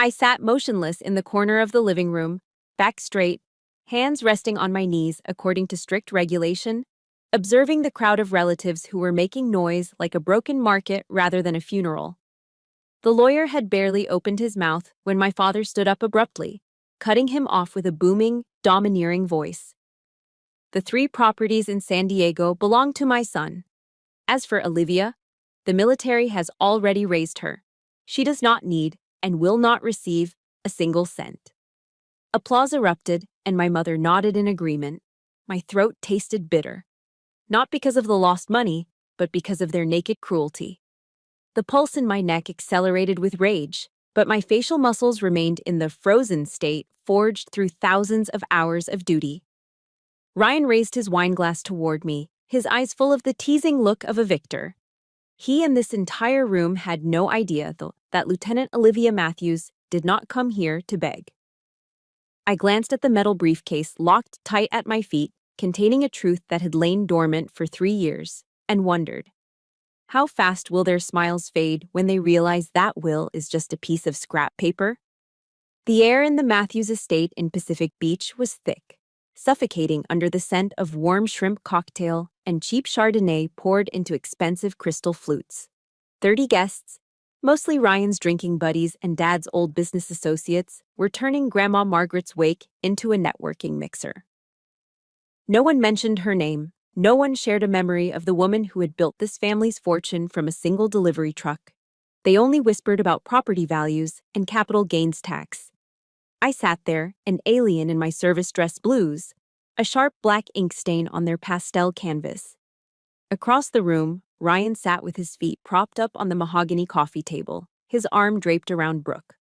I sat motionless in the corner of the living room, back straight, hands resting on my knees according to strict regulation, observing the crowd of relatives who were making noise like a broken market rather than a funeral. The lawyer had barely opened his mouth when my father stood up abruptly, cutting him off with a booming, domineering voice. The 3 properties in San Diego belong to my son. As for Olivia, the military has already raised her. She does not need and will not receive a single cent. Applause erupted, and my mother nodded in agreement. My throat tasted bitter. Not because of the lost money, but because of their naked cruelty. The pulse in my neck accelerated with rage, but my facial muscles remained in the frozen state forged through thousands of hours of duty. Ryan raised his wineglass toward me, his eyes full of the teasing look of a victor. He and this entire room had no idea, though, that Lieutenant Olivia Matthews did not come here to beg. I glanced at the metal briefcase locked tight at my feet, containing a truth that had lain dormant for 3 years, and wondered, how fast will their smiles fade when they realize that will is just a piece of scrap paper? The air in the Matthews estate in Pacific Beach was thick, suffocating under the scent of warm shrimp cocktail and cheap Chardonnay poured into expensive crystal flutes. 30 guests, mostly Ryan's drinking buddies and Dad's old business associates, were turning Grandma Margaret's wake into a networking mixer. No one mentioned her name. No one shared a memory of the woman who had built this family's fortune from a single delivery truck. They only whispered about property values and capital gains tax. I sat there, an alien in my service dress blues, a sharp black ink stain on their pastel canvas. Across the room, Ryan sat with his feet propped up on the mahogany coffee table, his arm draped around Brooke.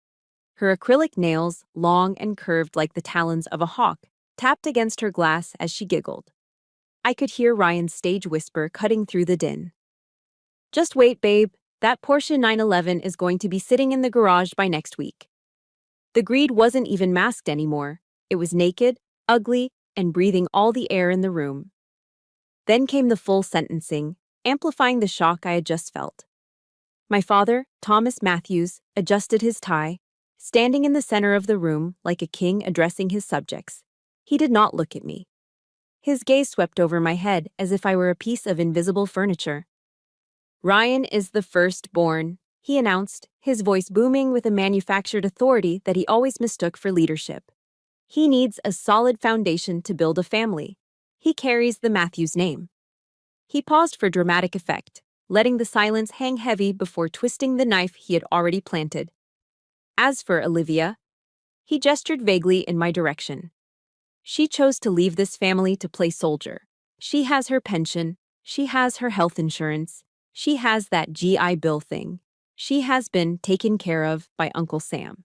Her acrylic nails, long and curved like the talons of a hawk, tapped against her glass as she giggled. I could hear Ryan's stage whisper cutting through the din. Just wait, babe. That Porsche 911 is going to be sitting in the garage by next week. The greed wasn't even masked anymore. It was naked, ugly, and breathing all the air in the room. Then came the full sentencing, amplifying the shock I had just felt. My father, Thomas Matthews, adjusted his tie, standing in the center of the room like a king addressing his subjects. He did not look at me. His gaze swept over my head as if I were a piece of invisible furniture. Ryan is the firstborn, he announced, his voice booming with a manufactured authority that he always mistook for leadership. He needs a solid foundation to build a family. He carries the Matthews name. He paused for dramatic effect, letting the silence hang heavy before twisting the knife he had already planted. As for Olivia, he gestured vaguely in my direction. She chose to leave this family to play soldier. She has her pension. She has her health insurance. She has that GI Bill thing. She has been taken care of by Uncle Sam.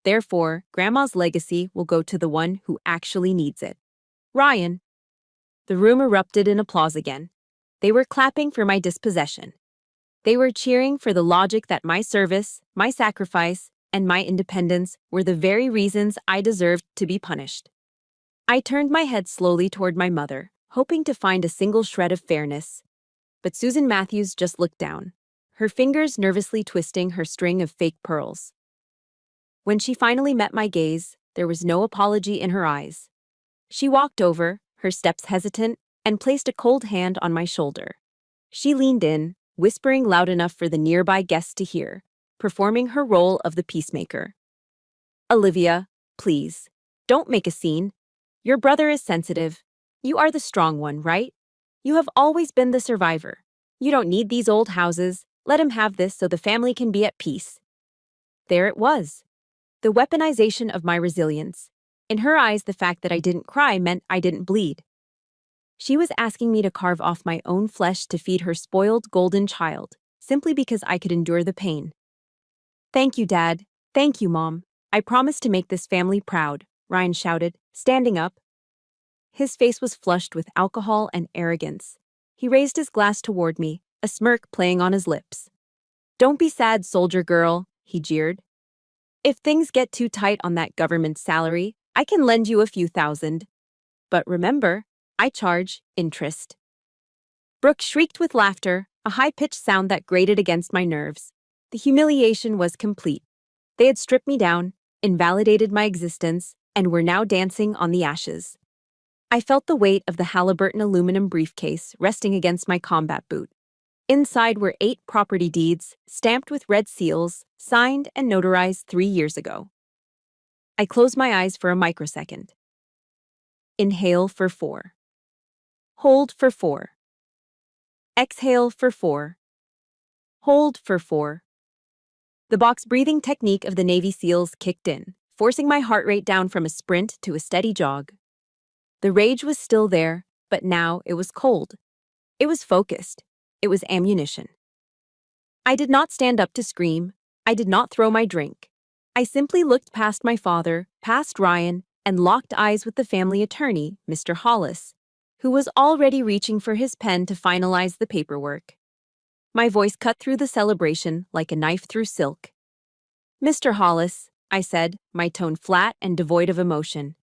Therefore, Grandma's legacy will go to the one who actually needs it. Ryan. The room erupted in applause again. They were clapping for my dispossession. They were cheering for the logic that my service, my sacrifice, and my independence were the very reasons I deserved to be punished. I turned my head slowly toward my mother, hoping to find a single shred of fairness. But Susan Matthews just looked down, her fingers nervously twisting her string of fake pearls. When she finally met my gaze, there was no apology in her eyes. She walked over, her steps hesitant, and placed a cold hand on my shoulder. She leaned in, whispering loud enough for the nearby guests to hear, performing her role of the peacemaker. Olivia, please, don't make a scene. Your brother is sensitive. You are the strong one, right? You have always been the survivor. You don't need these old houses. Let him have this so the family can be at peace. There it was. The weaponization of my resilience. In her eyes, the fact that I didn't cry meant I didn't bleed. She was asking me to carve off my own flesh to feed her spoiled golden child, simply because I could endure the pain. Thank you, Dad. Thank you, Mom. I promise to make this family proud, Ryan shouted, standing up. His face was flushed with alcohol and arrogance. He raised his glass toward me, a smirk playing on his lips. Don't be sad, soldier girl, he jeered. If things get too tight on that government salary, I can lend you a few thousand. But remember, I charge interest. Brooke shrieked with laughter, a high-pitched sound that grated against my nerves. The humiliation was complete. They had stripped me down, invalidated my existence, and were now dancing on the ashes. I felt the weight of the Halliburton aluminum briefcase resting against my combat boot. Inside were 8 property deeds, stamped with red seals, signed and notarized 3 years ago. I closed my eyes for a microsecond. Inhale for 4. Hold for 4. Exhale for 4. Hold for 4. The box breathing technique of the Navy SEALs kicked in, forcing my heart rate down from a sprint to a steady jog. The rage was still there, but now it was cold. It was focused. It was ammunition. I did not stand up to scream. I did not throw my drink. I simply looked past my father, past Ryan, and locked eyes with the family attorney, Mr. Hollis, who was already reaching for his pen to finalize the paperwork. My voice cut through the celebration like a knife through silk. "Mr. Hollis," I said, my tone flat and devoid of emotion,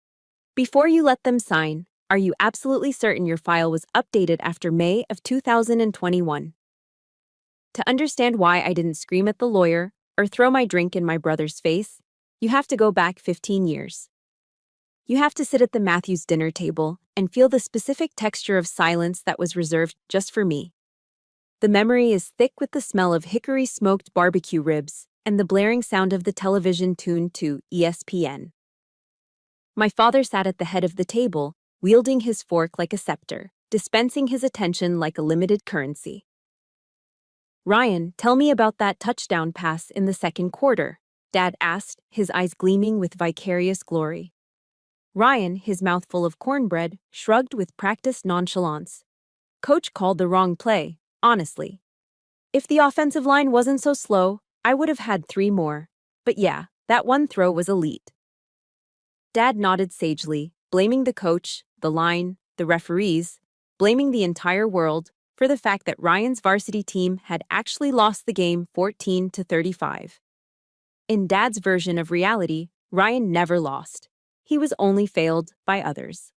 "before you let them sign, are you absolutely certain your file was updated after May of 2021? To understand why I didn't scream at the lawyer or throw my drink in my brother's face, you have to go back 15 years. You have to sit at the Matthews dinner table and feel the specific texture of silence that was reserved just for me. The memory is thick with the smell of hickory-smoked barbecue ribs and the blaring sound of the television tuned to ESPN. My father sat at the head of the table, wielding his fork like a scepter, dispensing his attention like a limited currency. "Ryan, tell me about that touchdown pass in the second quarter," Dad asked, his eyes gleaming with vicarious glory. Ryan, his mouth full of cornbread, shrugged with practiced nonchalance. "Coach called the wrong play, honestly. If the offensive line wasn't so slow, I would have had 3 more. But yeah, that one throw was elite." Dad nodded sagely, blaming the coach, the line, the referees, blaming the entire world for the fact that Ryan's varsity team had actually lost the game 14-35. In Dad's version of reality, Ryan never lost. He was only failed by others.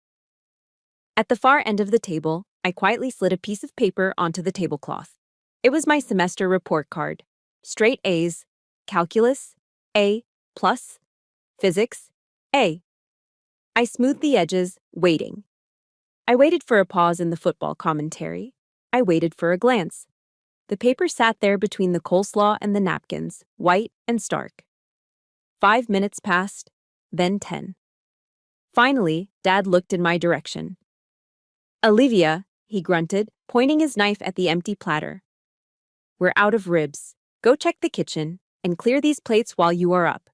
At the far end of the table, I quietly slid a piece of paper onto the tablecloth. It was my semester report card. Straight A's, calculus, A+, physics, A. I smoothed the edges, waiting. I waited for a pause in the football commentary. I waited for a glance. The paper sat there between the coleslaw and the napkins, white and stark. 5 minutes passed, then 10. Finally, Dad looked in my direction. "Olivia," he grunted, pointing his knife at the empty platter. "We're out of ribs. Go check the kitchen and clear these plates while you are up."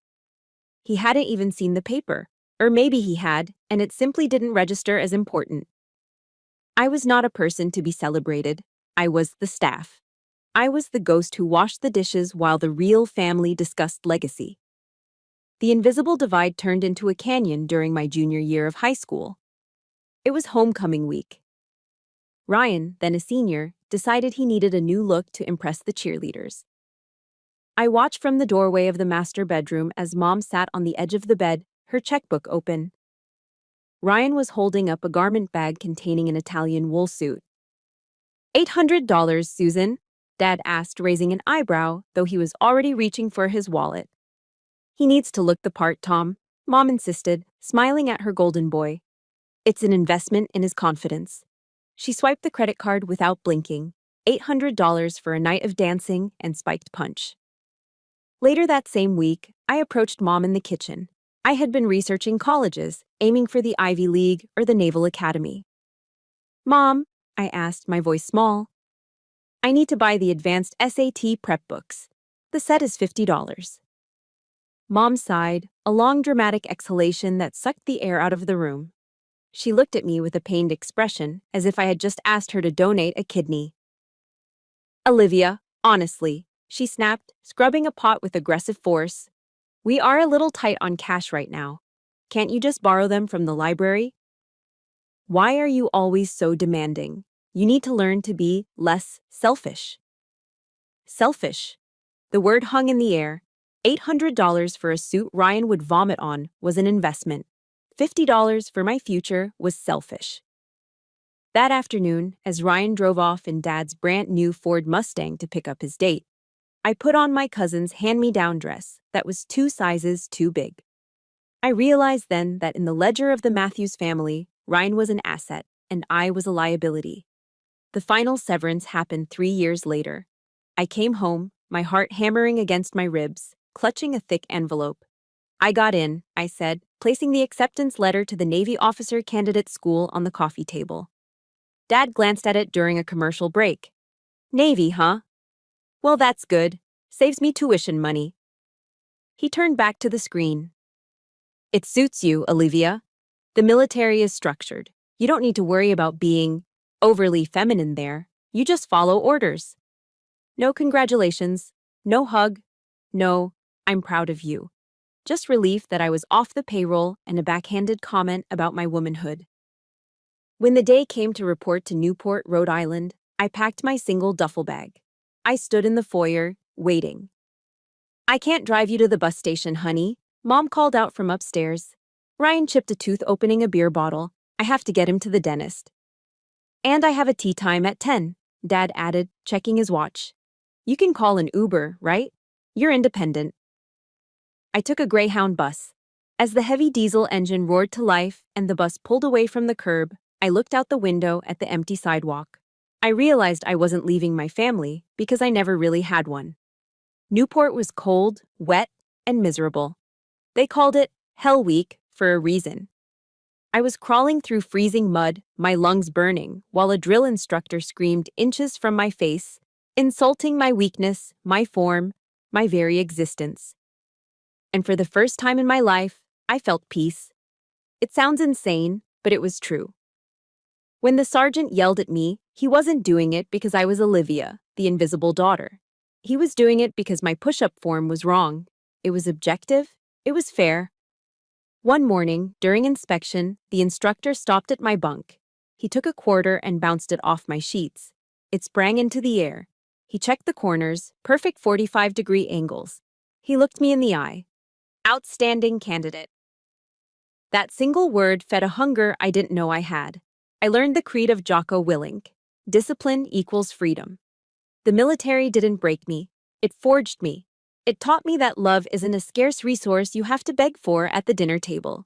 He hadn't even seen the paper, or maybe he had, and it simply didn't register as important. I was not a person to be celebrated. I was the staff. I was the ghost who washed the dishes while the real family discussed legacy. The invisible divide turned into a canyon during my junior year of high school. It was homecoming week. Ryan, then a senior, decided he needed a new look to impress the cheerleaders. I watched from the doorway of the master bedroom as Mom sat on the edge of the bed, her checkbook open. Ryan was holding up a garment bag containing an Italian wool suit. $800, Susan? Dad asked, raising an eyebrow, though he was already reaching for his wallet. "He needs to look the part, Tom," Mom insisted, smiling at her golden boy. "It's an investment in his confidence." She swiped the credit card without blinking. $800 for a night of dancing and spiked punch. Later that same week, I approached Mom in the kitchen. I had been researching colleges, aiming for the Ivy League or the Naval Academy. "Mom," I asked, my voice small, "I need to buy the advanced SAT prep books. The set is $50. Mom sighed, a long dramatic exhalation that sucked the air out of the room. She looked at me with a pained expression, as if I had just asked her to donate a kidney. "Olivia, honestly," she snapped, scrubbing a pot with aggressive force. "We are a little tight on cash right now. Can't you just borrow them from the library?" "Why are you always so demanding? You need to learn to be less selfish." Selfish. The word hung in the air. $800 for a suit Ryan would vomit on was an investment. $50 for my future was selfish. That afternoon, as Ryan drove off in Dad's brand new Ford Mustang to pick up his date, I put on my cousin's hand-me-down dress that was 2 sizes too big. I realized then that in the ledger of the Matthews family, Ryan was an asset and I was a liability. The final severance happened 3 years later. I came home, my heart hammering against my ribs, clutching a thick envelope. I got in, I said, placing the acceptance letter to the Navy officer candidate school on the coffee table. Dad glanced at it during a commercial break. Navy, huh? Well, that's good. Saves me tuition money. He turned back to the screen. It suits you, Olivia. The military is structured. You don't need to worry about being overly feminine there. You just follow orders. No congratulations. No hug. No, I'm proud of you. Just relief that I was off the payroll and a backhanded comment about my womanhood. When the day came to report to Newport, Rhode Island, I packed my single duffel bag. I stood in the foyer, waiting. I can't drive you to the bus station, honey, Mom called out from upstairs. Ryan chipped a tooth opening a beer bottle. I have to get him to the dentist. And I have a tea time at 10, Dad added, checking his watch. You can call an Uber, right? You're independent. I took a Greyhound bus. As the heavy diesel engine roared to life and the bus pulled away from the curb, I looked out the window at the empty sidewalk. I realized I wasn't leaving my family because I never really had one. Newport was cold, wet, and miserable. They called it Hell Week for a reason. I was crawling through freezing mud, my lungs burning, while a drill instructor screamed inches from my face, insulting my weakness, my form, my very existence. And for the first time in my life, I felt peace. It sounds insane, but it was true. When the sergeant yelled at me, he wasn't doing it because I was Olivia, the invisible daughter. He was doing it because my push-up form was wrong. It was objective. It was fair. One morning, during inspection, the instructor stopped at my bunk. He took a quarter and bounced it off my sheets. It sprang into the air. He checked the corners, perfect 45-degree angles. He looked me in the eye. Outstanding candidate. That single word fed a hunger I didn't know I had. I learned the creed of Jocko Willink. Discipline equals freedom. The military didn't break me. It forged me. It taught me that love isn't a scarce resource you have to beg for at the dinner table.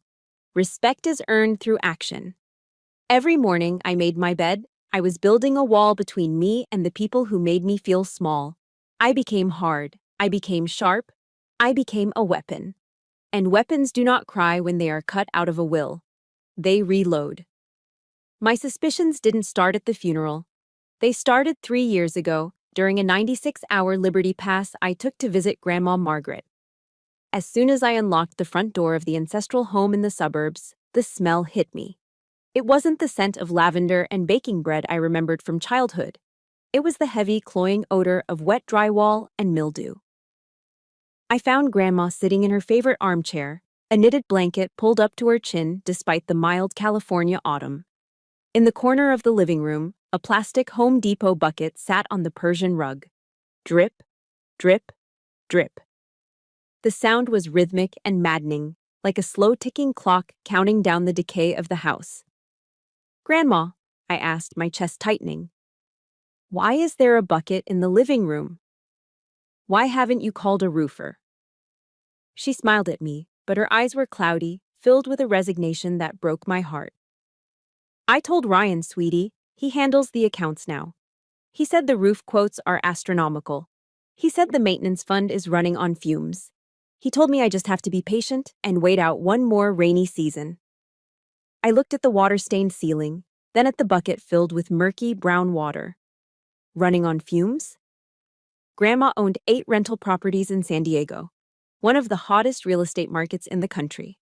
Respect is earned through action. Every morning I made my bed, I was building a wall between me and the people who made me feel small. I became hard. I became sharp. I became a weapon. And weapons do not cry when they are cut out of a will. They reload. My suspicions didn't start at the funeral. They started 3 years ago, during a 96-hour Liberty Pass I took to visit Grandma Margaret. As soon as I unlocked the front door of the ancestral home in the suburbs, the smell hit me. It wasn't the scent of lavender and baking bread I remembered from childhood. It was the heavy, cloying odor of wet drywall and mildew. I found Grandma sitting in her favorite armchair, a knitted blanket pulled up to her chin despite the mild California autumn. In the corner of the living room, a plastic Home Depot bucket sat on the Persian rug. Drip, drip, drip. The sound was rhythmic and maddening, like a slow-ticking clock counting down the decay of the house. Grandma, I asked, my chest tightening, why is there a bucket in the living room? Why haven't you called a roofer? She smiled at me, but her eyes were cloudy, filled with a resignation that broke my heart. I told Ryan, sweetie. He handles the accounts now. He said the roof quotes are astronomical. He said the maintenance fund is running on fumes. He told me I just have to be patient and wait out one more rainy season. I looked at the water-stained ceiling, then at the bucket filled with murky brown water. Running on fumes? Grandma owned 8 rental properties in San Diego, one of the hottest real estate markets in the country.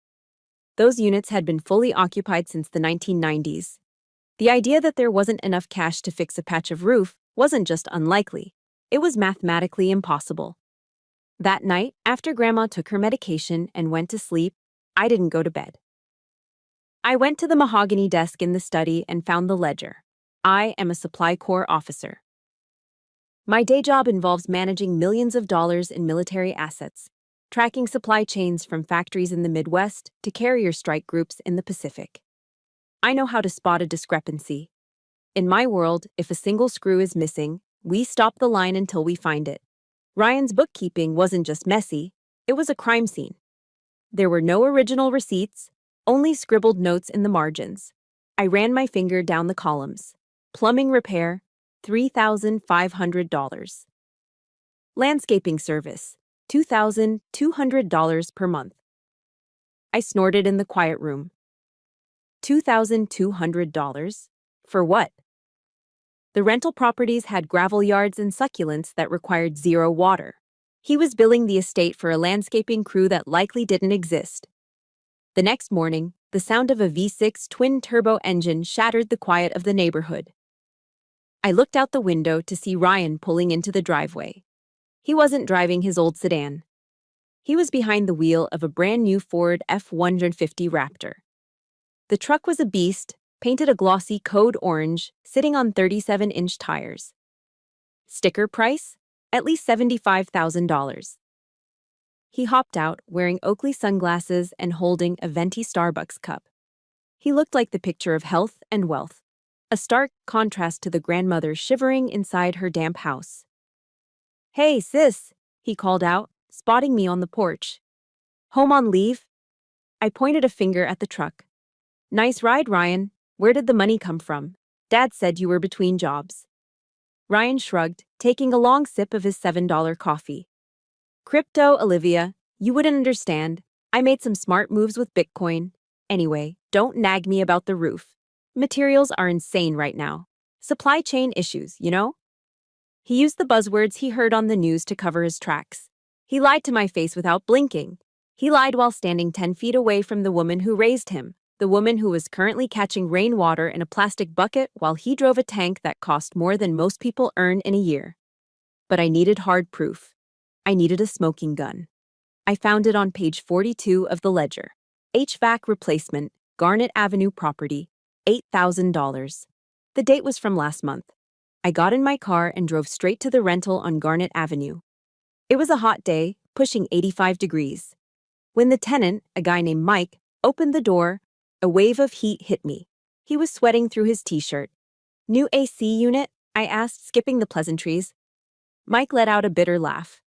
Those units had been fully occupied since the 1990s. The idea that there wasn't enough cash to fix a patch of roof wasn't just unlikely, it was mathematically impossible. That night, after Grandma took her medication and went to sleep, I didn't go to bed. I went to the mahogany desk in the study and found the ledger. I am a Supply Corps officer. My day job involves managing millions of dollars in military assets, tracking supply chains from factories in the Midwest to carrier strike groups in the Pacific. I know how to spot a discrepancy. In my world, if a single screw is missing, we stop the line until we find it. Ryan's bookkeeping wasn't just messy, it was a crime scene. There were no original receipts, only scribbled notes in the margins. I ran my finger down the columns. Plumbing repair, $3,500. Landscaping service, $2,200 per month. I snorted in the quiet room. $2,200? For what? The rental properties had gravel yards and succulents that required zero water. He was billing the estate for a landscaping crew that likely didn't exist. The next morning, the sound of a V6 twin-turbo engine shattered the quiet of the neighborhood. I looked out the window to see Ryan pulling into the driveway. He wasn't driving his old sedan. He was behind the wheel of a brand-new Ford F-150 Raptor. The truck was a beast, painted a glossy code orange, sitting on 37-inch tires. Sticker price? At least $75,000. He hopped out, wearing Oakley sunglasses and holding a venti Starbucks cup. He looked like the picture of health and wealth, a stark contrast to the grandmother shivering inside her damp house. "Hey, sis," he called out, spotting me on the porch. "Home on leave?" I pointed a finger at the truck. "Nice ride, Ryan. Where did the money come from? Dad said you were between jobs." Ryan shrugged, taking a long sip of his $7 coffee. "Crypto, Olivia. You wouldn't understand. I made some smart moves with Bitcoin. Anyway, don't nag me about the roof. Materials are insane right now. Supply chain issues, you know?" He used the buzzwords he heard on the news to cover his tracks. He lied to my face without blinking. He lied while standing 10 feet away from the woman who raised him, the woman who was currently catching rainwater in a plastic bucket while he drove a tank that cost more than most people earn in a year. But I needed hard proof. I needed a smoking gun. I found it on page 42 of the ledger. HVAC replacement, Garnet Avenue property, $8,000. The date was from last month. I got in my car and drove straight to the rental on Garnet Avenue. It was a hot day, pushing 85 degrees. When the tenant, a guy named Mike, opened the door, a wave of heat hit me. He was sweating through his t-shirt. "New AC unit?" I asked, skipping the pleasantries. Mike let out a bitter laugh.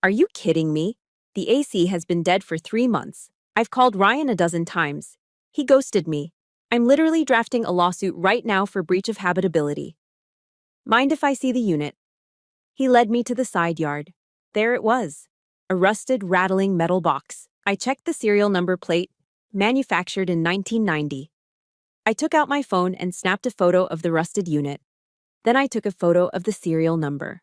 "Are you kidding me? The AC has been dead for 3 months. I've called Ryan a dozen times. He ghosted me. I'm literally drafting a lawsuit right now for breach of habitability." "Mind if I see the unit?" He led me to the side yard. There it was, a rusted, rattling metal box. I checked the serial number plate, manufactured in 1990. I took out my phone and snapped a photo of the rusted unit. Then I took a photo of the serial number.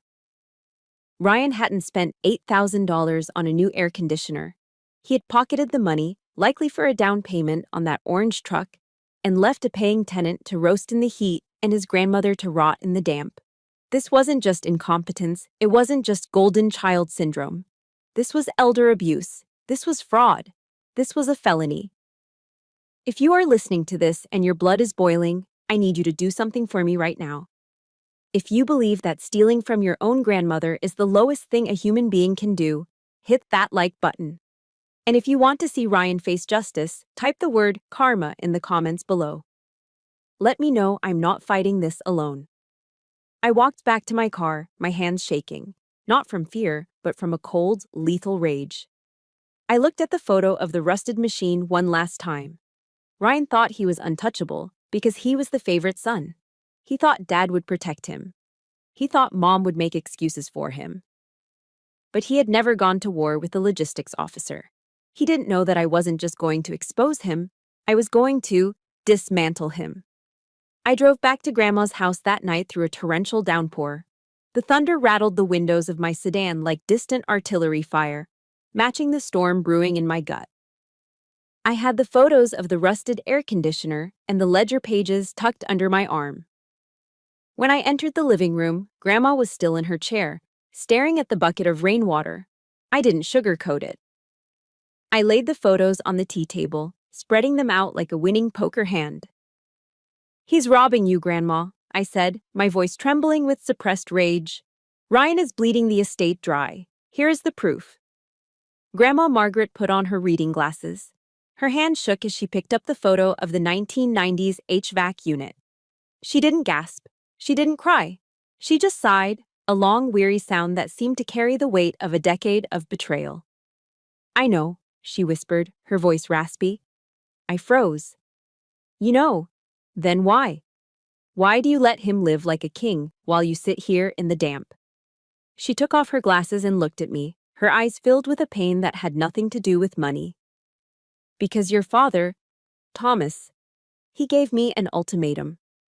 Ryan hadn't spent $8,000 on a new air conditioner. He had pocketed the money, likely for a down payment on that orange truck, and left a paying tenant to roast in the heat and his grandmother to rot in the damp. This wasn't just incompetence, it wasn't just golden child syndrome. This was elder abuse. This was fraud. This was a felony. If you are listening to this and your blood is boiling, I need you to do something for me right now. If you believe that stealing from your own grandmother is the lowest thing a human being can do, hit that like button. And if you want to see Ryan face justice, type the word karma in the comments below. Let me know I'm not fighting this alone. I walked back to my car, my hands shaking, not from fear, but from a cold, lethal rage. I looked at the photo of the rusted machine one last time. Ryan thought he was untouchable because he was the favorite son. He thought Dad would protect him. He thought Mom would make excuses for him. But he had never gone to war with a logistics officer. He didn't know that I wasn't just going to expose him, I was going to dismantle him. I drove back to Grandma's house that night through a torrential downpour. The thunder rattled the windows of my sedan like distant artillery fire, matching the storm brewing in my gut. I had the photos of the rusted air conditioner and the ledger pages tucked under my arm. When I entered the living room, Grandma was still in her chair, staring at the bucket of rainwater. I didn't sugarcoat it. I laid the photos on the tea table, spreading them out like a winning poker hand. "He's robbing you, Grandma," I said, my voice trembling with suppressed rage. "Ryan is bleeding the estate dry. Here is the proof." Grandma Margaret put on her reading glasses. Her hand shook as she picked up the photo of the 1990s HVAC unit. She didn't gasp. She didn't cry. She just sighed, a long, weary sound that seemed to carry the weight of a decade of betrayal. "I know," she whispered, her voice raspy. I froze. "You know. Then why? Why do you let him live like a king while you sit here in the damp?" She took off her glasses and looked at me, her eyes filled with a pain that had nothing to do with money. "Because your father, Thomas, he gave me an ultimatum.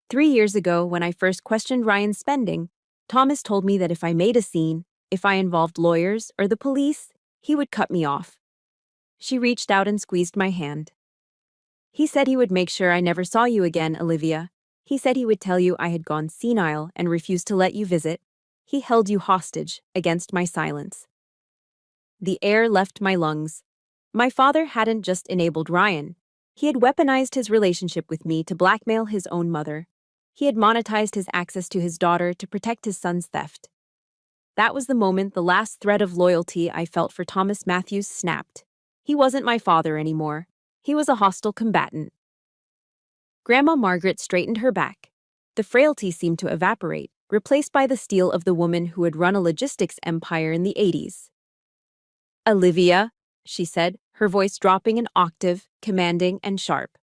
3 years ago, when I first questioned Ryan's spending, Thomas told me that if I made a scene, if I involved lawyers or the police, he would cut me off." She reached out and squeezed my hand. "He said he would make sure I never saw you again, Olivia. He said he would tell you I had gone senile and refused to let you visit. He held you hostage against my silence." The air left my lungs. My father hadn't just enabled Ryan. He had weaponized his relationship with me to blackmail his own mother. He had monetized his access to his daughter to protect his son's theft. That was the moment the last thread of loyalty I felt for Thomas Matthews snapped. He wasn't my father anymore. He was a hostile combatant. Grandma Margaret straightened her back. The frailty seemed to evaporate, replaced by the steel of the woman who had run a logistics empire in the 80s. "Olivia," she said, her voice dropping an octave, commanding and sharp.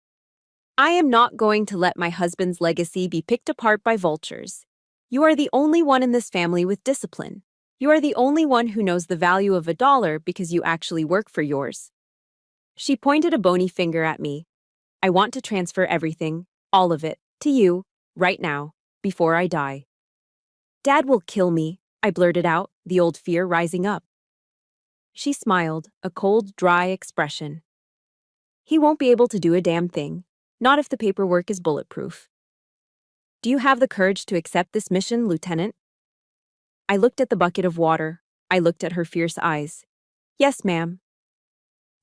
"I am not going to let my husband's legacy be picked apart by vultures. You are the only one in this family with discipline. You are the only one who knows the value of $1 because you actually work for yours." She pointed a bony finger at me. "I want to transfer everything, all of it, to you, right now, before I die." "Dad will kill me," I blurted out, the old fear rising up. She smiled, a cold, dry expression. "He won't be able to do a damn thing, not if the paperwork is bulletproof." "Do you have the courage to accept this mission, Lieutenant?" I looked at the bucket of water. I looked at her fierce eyes. "Yes, ma'am."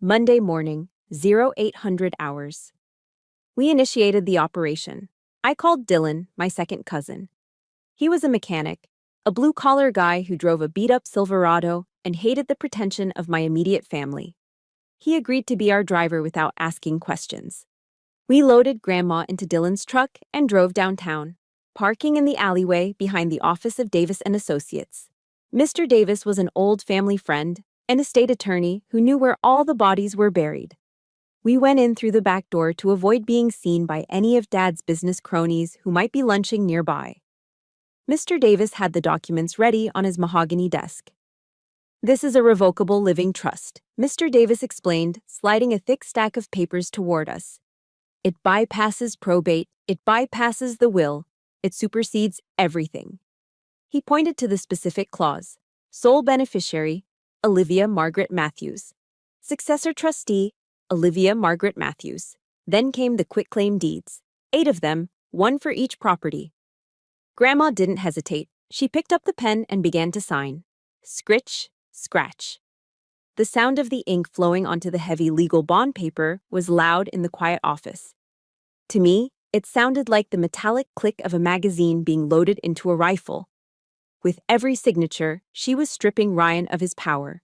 Monday morning, 0800 hours. We initiated the operation. I called Dylan, my second cousin. He was a mechanic, a blue-collar guy who drove a beat-up Silverado and hated the pretension of my immediate family. He agreed to be our driver without asking questions. We loaded Grandma into Dylan's truck and drove downtown, parking in the alleyway behind the office of Davis & Associates. Mr. Davis was an old family friend, an estate attorney who knew where all the bodies were buried. We went in through the back door to avoid being seen by any of Dad's business cronies who might be lunching nearby. Mr. Davis had the documents ready on his mahogany desk. "This is a revocable living trust," Mr. Davis explained, sliding a thick stack of papers toward us. "It bypasses probate, it bypasses the will, it supersedes everything." He pointed to the specific clause. "Sole beneficiary, Olivia Margaret Matthews. Successor trustee, Olivia Margaret Matthews." Then came the quitclaim deeds. 8 of them, 1 for each property. Grandma didn't hesitate. She picked up the pen and began to sign. Scritch, scratch. The sound of the ink flowing onto the heavy legal bond paper was loud in the quiet office. To me, it sounded like the metallic click of a magazine being loaded into a rifle. With every signature, she was stripping Ryan of his power.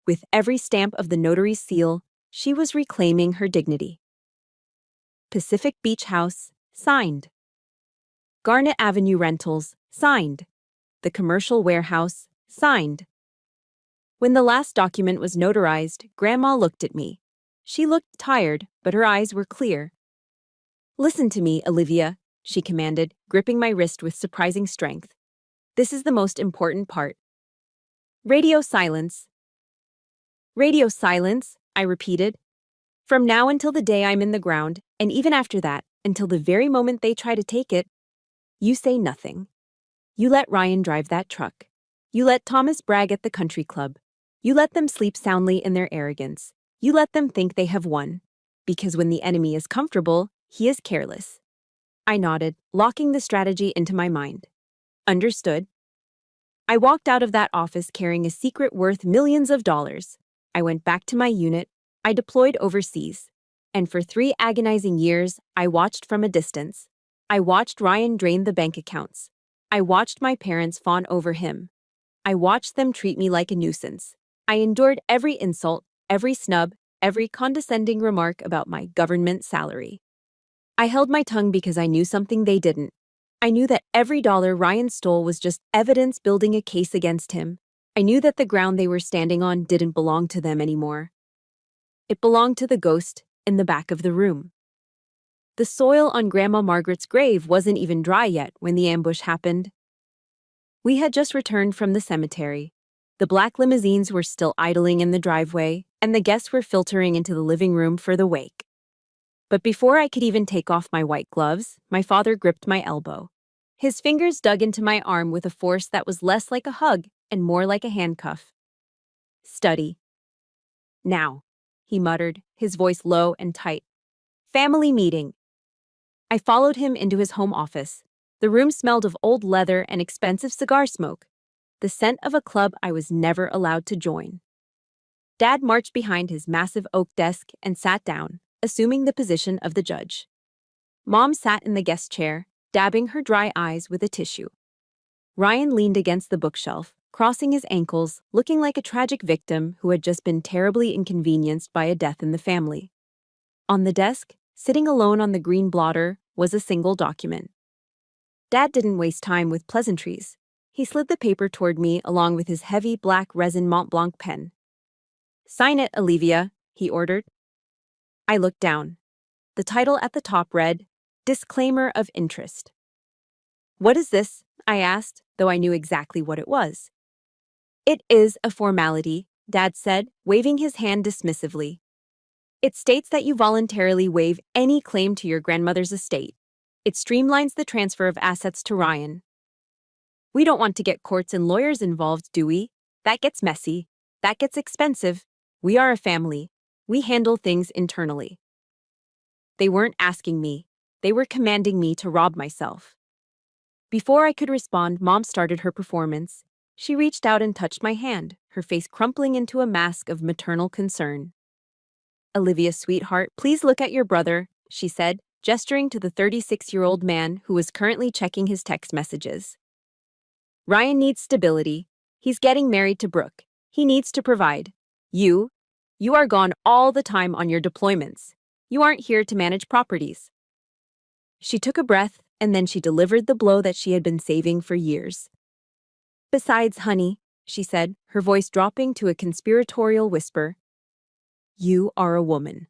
With every stamp of the notary's seal, she was reclaiming her dignity. Pacific Beach House, signed. Garnet Avenue Rentals, signed. The Commercial Warehouse, signed. When the last document was notarized, Grandma looked at me. She looked tired, but her eyes were clear. "Listen to me, Olivia," she commanded, gripping my wrist with surprising strength. "This is the most important part." Radio silence. "Radio silence," I repeated. "From now until the day I'm in the ground, and even after that, until the very moment they try to take it, you say nothing. You let Ryan drive that truck. You let Thomas brag at the country club. You let them sleep soundly in their arrogance. You let them think they have won. Because when the enemy is comfortable, he is careless." I nodded, locking the strategy into my mind. "Understood." I walked out of that office carrying a secret worth millions of dollars. I went back to my unit. I deployed overseas. And for 3 agonizing years, I watched from a distance. I watched Ryan drain the bank accounts. I watched my parents fawn over him. I watched them treat me like a nuisance. I endured every insult, every snub, every condescending remark about my government salary. I held my tongue because I knew something they didn't. I knew that every dollar Ryan stole was just evidence building a case against him. I knew that the ground they were standing on didn't belong to them anymore. It belonged to the ghost in the back of the room. The soil on Grandma Margaret's grave wasn't even dry yet when the ambush happened. We had just returned from the cemetery. The black limousines were still idling in the driveway, and the guests were filtering into the living room for the wake. But before I could even take off my white gloves, my father gripped my elbow. His fingers dug into my arm with a force that was less like a hug and more like a handcuff. "Study. Now," he muttered, his voice low and tight. "Family meeting." I followed him into his home office. The room smelled of old leather and expensive cigar smoke, the scent of a club I was never allowed to join. Dad marched behind his massive oak desk and sat down, assuming the position of the judge. Mom sat in the guest chair, dabbing her dry eyes with a tissue. Ryan leaned against the bookshelf, crossing his ankles, looking like a tragic victim who had just been terribly inconvenienced by a death in the family. On the desk, sitting alone on the green blotter, was a single document. Dad didn't waste time with pleasantries. He slid the paper toward me along with his heavy black resin Mont Blanc pen. "Sign it, Olivia," he ordered. I looked down. The title at the top read, "Disclaimer of Interest." "What is this?" I asked, though I knew exactly what it was. "It is a formality," Dad said, waving his hand dismissively. "It states that you voluntarily waive any claim to your grandmother's estate. It streamlines the transfer of assets to Ryan. We don't want to get courts and lawyers involved, do we? That gets messy. That gets expensive. We are a family. We handle things internally." They weren't asking me. They were commanding me to rob myself. Before I could respond, Mom started her performance. She reached out and touched my hand, her face crumpling into a mask of maternal concern. "Olivia, sweetheart, please look at your brother," she said, gesturing to the 36-year-old man who was currently checking his text messages. "Ryan needs stability. He's getting married to Brooke. He needs to provide. You are gone all the time on your deployments. You aren't here to manage properties." She took a breath, and then she delivered the blow that she had been saving for years. "Besides, honey," she said, her voice dropping to a conspiratorial whisper, "you are a woman.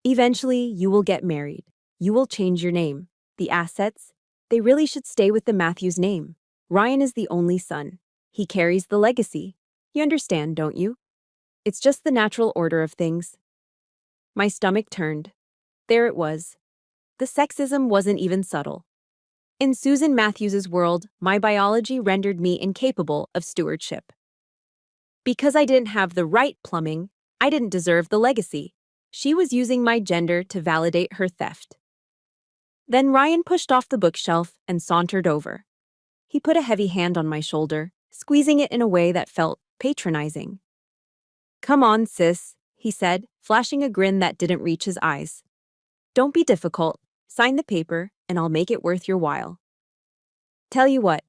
Eventually, you will get married. You will change your name. The assets, they really should stay with the Matthews name. Ryan is the only son. He carries the legacy. You understand, don't you? It's just the natural order of things." My stomach turned. There it was. The sexism wasn't even subtle. In Susan Matthews's world, my biology rendered me incapable of stewardship. Because I didn't have the right plumbing, I didn't deserve the legacy. She was using my gender to validate her theft. Then Ryan pushed off the bookshelf and sauntered over. He put a heavy hand on my shoulder, squeezing it in a way that felt patronizing. "Come on, sis," he said, flashing a grin that didn't reach his eyes. "Don't be difficult. Sign the paper, and I'll make it worth your while. Tell you what,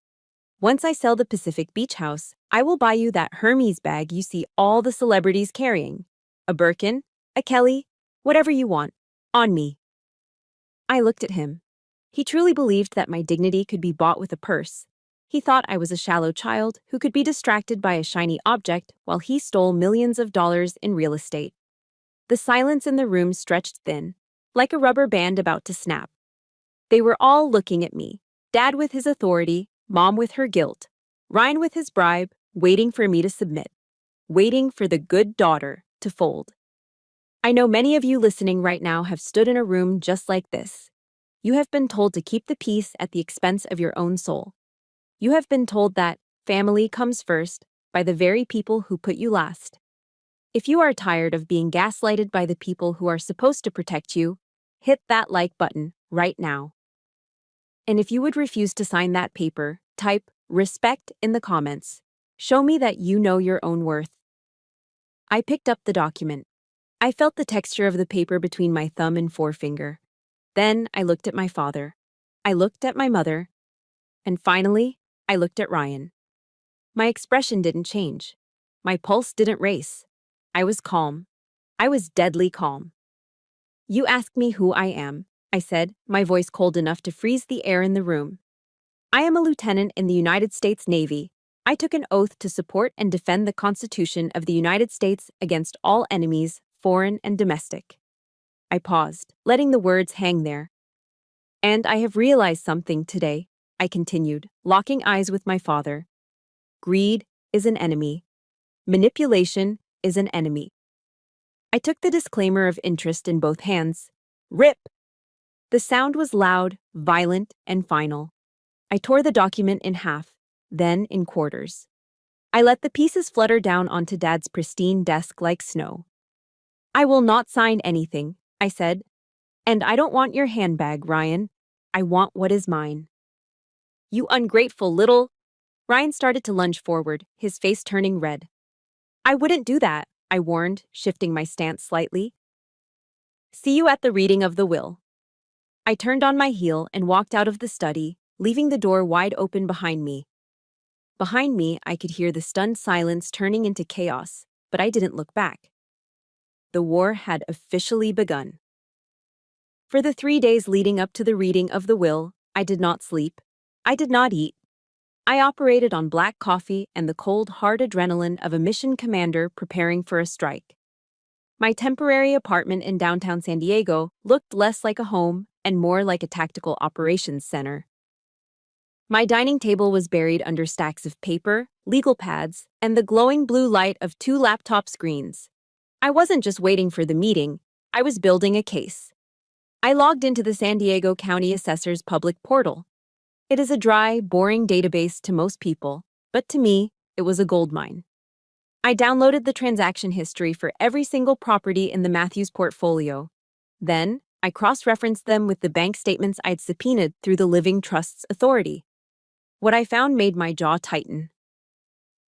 once I sell the Pacific Beach house, I will buy you that Hermes bag you see all the celebrities carrying. A Birkin, a Kelly, whatever you want. On me." I looked at him. He truly believed that my dignity could be bought with a purse. He thought I was a shallow child who could be distracted by a shiny object while he stole millions of dollars in real estate. The silence in the room stretched thin, like a rubber band about to snap. They were all looking at me, Dad with his authority, Mom with her guilt, Ryan with his bribe, waiting for me to submit, waiting for the good daughter to fold. I know many of you listening right now have stood in a room just like this. You have been told to keep the peace at the expense of your own soul. You have been told that family comes first by the very people who put you last. If you are tired of being gaslighted by the people who are supposed to protect you, hit that like button right now. And if you would refuse to sign that paper, type "respect" in the comments. Show me that you know your own worth. I picked up the document. I felt the texture of the paper between my thumb and forefinger. Then I looked at my father. I looked at my mother. And finally, I looked at Ryan. My expression didn't change. My pulse didn't race. I was calm. I was deadly calm. You ask me who I am, I said, my voice cold enough to freeze the air in the room. I am a lieutenant in the United States Navy. I took an oath to support and defend the Constitution of the United States against all enemies, foreign and domestic. I paused, letting the words hang there. And I have realized something today, I continued, locking eyes with my father. Greed is an enemy. Manipulation is an enemy. I took the disclaimer of interest in both hands. Rip! The sound was loud, violent, and final. I tore the document in half, then in quarters. I let the pieces flutter down onto Dad's pristine desk like snow. I will not sign anything, I said. And I don't want your handbag, Ryan. I want what is mine. You ungrateful little... Ryan started to lunge forward, his face turning red. I wouldn't do that, I warned, shifting my stance slightly. See you at the reading of the will. I turned on my heel and walked out of the study, leaving the door wide open behind me. Behind me, I could hear the stunned silence turning into chaos, but I didn't look back. The war had officially begun. For the 3 days leading up to the reading of the will, I did not sleep. I did not eat. I operated on black coffee and the cold, hard adrenaline of a mission commander preparing for a strike. My temporary apartment in downtown San Diego looked less like a home and more like a tactical operations center. My dining table was buried under stacks of paper, legal pads, and the glowing blue light of 2 laptop screens. I wasn't just waiting for the meeting, I was building a case. I logged into the San Diego County Assessor's public portal. It is a dry, boring database to most people, but to me, it was a goldmine. I downloaded the transaction history for every single property in the Matthews portfolio. Then, I cross-referenced them with the bank statements I'd subpoenaed through the Living Trust's authority. What I found made my jaw tighten.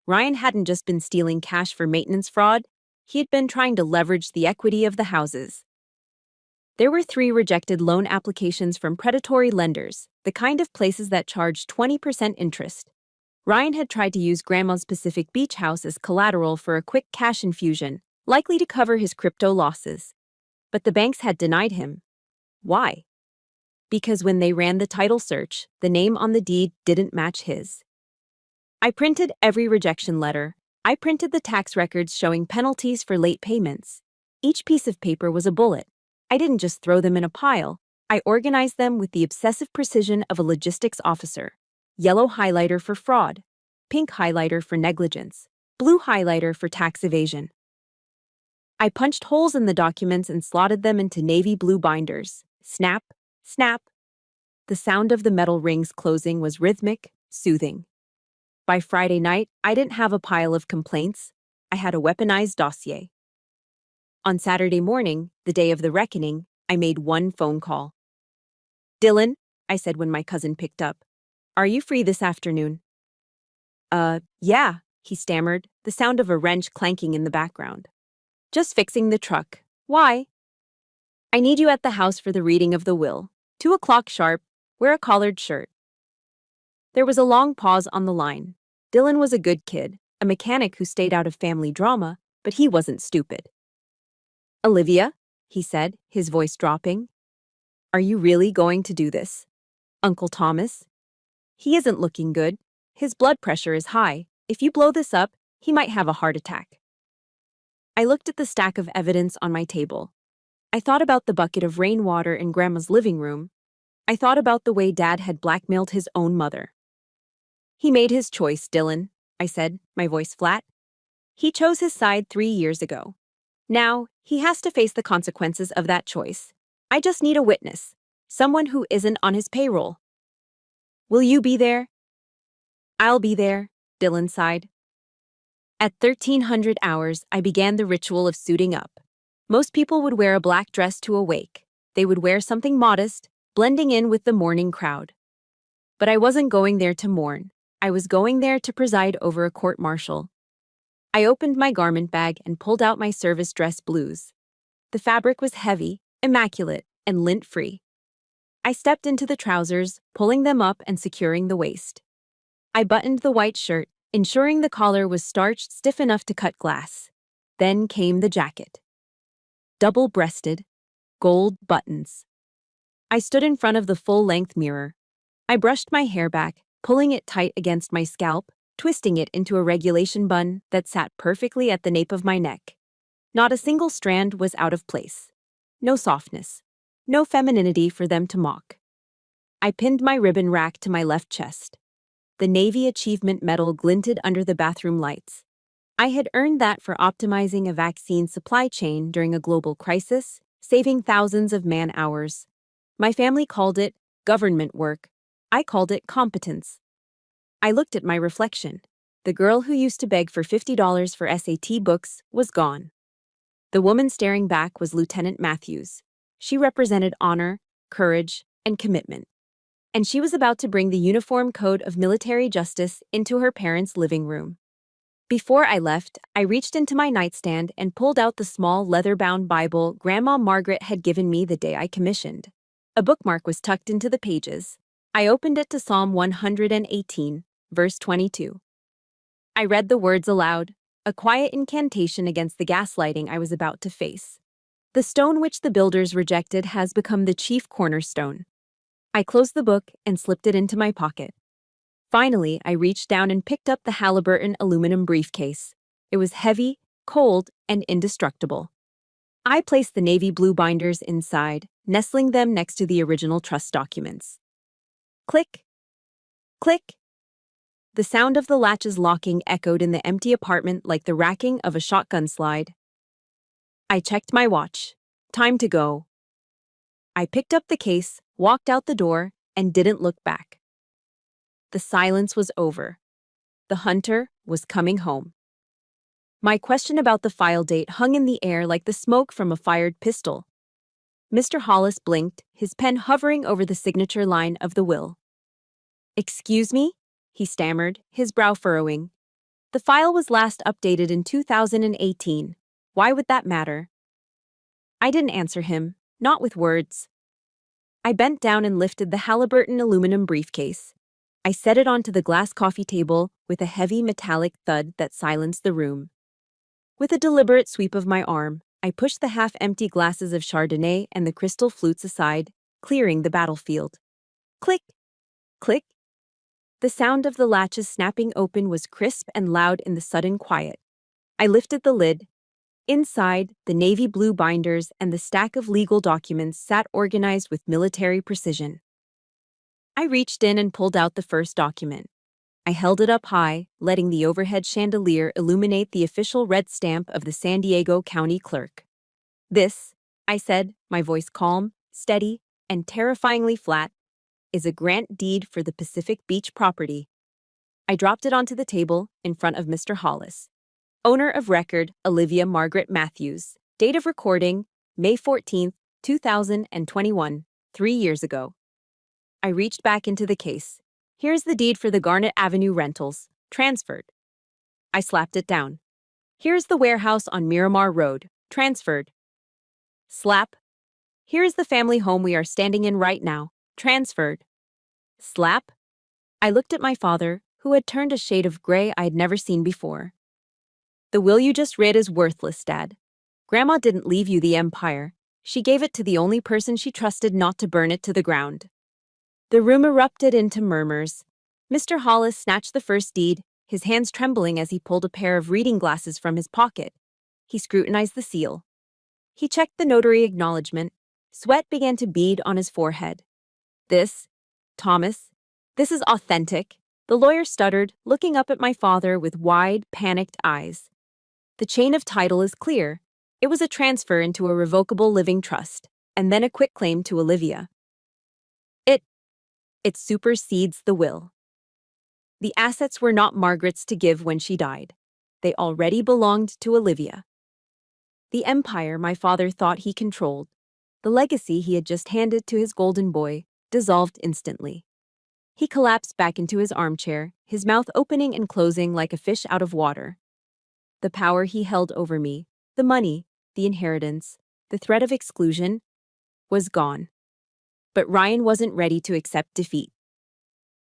Ryan hadn't just been stealing cash for maintenance fraud, he had been trying to leverage the equity of the houses. There were 3 rejected loan applications from predatory lenders, the kind of places that charged 20% interest. Ryan had tried to use Grandma's Pacific Beach house as collateral for a quick cash infusion, likely to cover his crypto losses. But the banks had denied him. Why? Because when they ran the title search, the name on the deed didn't match his. I printed every rejection letter. I printed the tax records showing penalties for late payments. Each piece of paper was a bullet. I didn't just throw them in a pile. I organized them with the obsessive precision of a logistics officer. Yellow highlighter for fraud, pink highlighter for negligence, blue highlighter for tax evasion. I punched holes in the documents and slotted them into navy blue binders. Snap, snap. The sound of the metal rings closing was rhythmic, soothing. By Friday night, I didn't have a pile of complaints. I had a weaponized dossier. On Saturday morning, the day of the reckoning, I made one phone call. Dylan, I said when my cousin picked up. Are you free this afternoon? Yeah, he stammered, the sound of a wrench clanking in the background. Just fixing the truck. Why? I need you at the house for the reading of the will. 2 o'clock sharp. Wear a collared shirt. There was a long pause on the line. Dylan was a good kid, a mechanic who stayed out of family drama, but he wasn't stupid. Olivia, he said, his voice dropping. Are you really going to do this? Uncle Thomas? He isn't looking good. His blood pressure is high. If you blow this up, he might have a heart attack. I looked at the stack of evidence on my table. I thought about the bucket of rainwater in Grandma's living room. I thought about the way Dad had blackmailed his own mother. He made his choice, Dylan, I said, my voice flat. He chose his side 3 years ago. Now, he has to face the consequences of that choice. I just need a witness, someone who isn't on his payroll. Will you be there? I'll be there, Dylan sighed. At 1300 hours, I began the ritual of suiting up. Most people would wear a black dress to a wake. They would wear something modest, blending in with the mourning crowd. But I wasn't going there to mourn. I was going there to preside over a court-martial. I opened my garment bag and pulled out my service dress blues. The fabric was heavy, immaculate, and lint-free. I stepped into the trousers, pulling them up and securing the waist. I buttoned the white shirt, ensuring the collar was starched stiff enough to cut glass. Then came the jacket. Double-breasted, gold buttons. I stood in front of the full-length mirror. I brushed my hair back, pulling it tight against my scalp, twisting it into a regulation bun that sat perfectly at the nape of my neck. Not a single strand was out of place. No softness. No femininity for them to mock. I pinned my ribbon rack to my left chest. The Navy Achievement Medal glinted under the bathroom lights. I had earned that for optimizing a vaccine supply chain during a global crisis, saving thousands of man-hours. My family called it government work. I called it competence. I looked at my reflection. The girl who used to beg for $50 for SAT books was gone. The woman staring back was Lieutenant Matthews. She represented honor, courage, and commitment. And she was about to bring the Uniform Code of Military Justice into her parents' living room. Before I left, I reached into my nightstand and pulled out the small leather-bound Bible Grandma Margaret had given me the day I commissioned. A bookmark was tucked into the pages. I opened it to Psalm 118, verse 22. I read the words aloud, a quiet incantation against the gaslighting I was about to face. The stone which the builders rejected has become the chief cornerstone. I closed the book and slipped it into my pocket. Finally, I reached down and picked up the Halliburton aluminum briefcase. It was heavy, cold, and indestructible. I placed the navy blue binders inside, nestling them next to the original trust documents. Click! Click! The sound of the latches locking echoed in the empty apartment like the racking of a shotgun slide. I checked my watch. Time to go. I picked up the case, walked out the door, and didn't look back. The silence was over. The hunter was coming home. My question about the file date hung in the air like the smoke from a fired pistol. Mr. Hollis blinked, his pen hovering over the signature line of the will. "Excuse me?" he stammered, his brow furrowing. "The file was last updated in 2018. Why would that matter?" I didn't answer him, not with words. I bent down and lifted the Halliburton aluminum briefcase. I set it onto the glass coffee table with a heavy metallic thud that silenced the room. With a deliberate sweep of my arm, I pushed the half-empty glasses of Chardonnay and the crystal flutes aside, clearing the battlefield. Click! Click! The sound of the latches snapping open was crisp and loud in the sudden quiet. I lifted the lid. Inside, the navy blue binders and the stack of legal documents sat organized with military precision. I reached in and pulled out the first document. I held it up high, letting the overhead chandelier illuminate the official red stamp of the San Diego County Clerk. "This," I said, my voice calm, steady, and terrifyingly flat, "is a grant deed for the Pacific Beach property." I dropped it onto the table in front of Mr. Hollis. Owner of record, Olivia Margaret Matthews. Date of recording, May 14, 2021, 3 years ago. I reached back into the case. "Here's the deed for the Garnet Avenue rentals. Transferred." I slapped it down. "Here's the warehouse on Miramar Road. Transferred." Slap. "Here's the family home we are standing in right now. Transferred." Slap. I looked at my father, who had turned a shade of gray I had never seen before. "The will you just read is worthless, Dad. Grandma didn't leave you the empire. She gave it to the only person she trusted not to burn it to the ground." The room erupted into murmurs. Mr. Hollis snatched the first deed, his hands trembling as he pulled a pair of reading glasses from his pocket. He scrutinized the seal. He checked the notary acknowledgement. Sweat began to bead on his forehead. "This, Thomas, this is authentic," the lawyer stuttered, looking up at my father with wide, panicked eyes. "The chain of title is clear. It was a transfer into a revocable living trust, and then a quitclaim to Olivia. It supersedes the will. The assets were not Margaret's to give when she died. They already belonged to Olivia. The empire my father thought he controlled, the legacy he had just handed to his golden boy, dissolved instantly. He collapsed back into his armchair, his mouth opening and closing like a fish out of water. The power he held over me, the money, the inheritance, the threat of exclusion, was gone. But Ryan wasn't ready to accept defeat.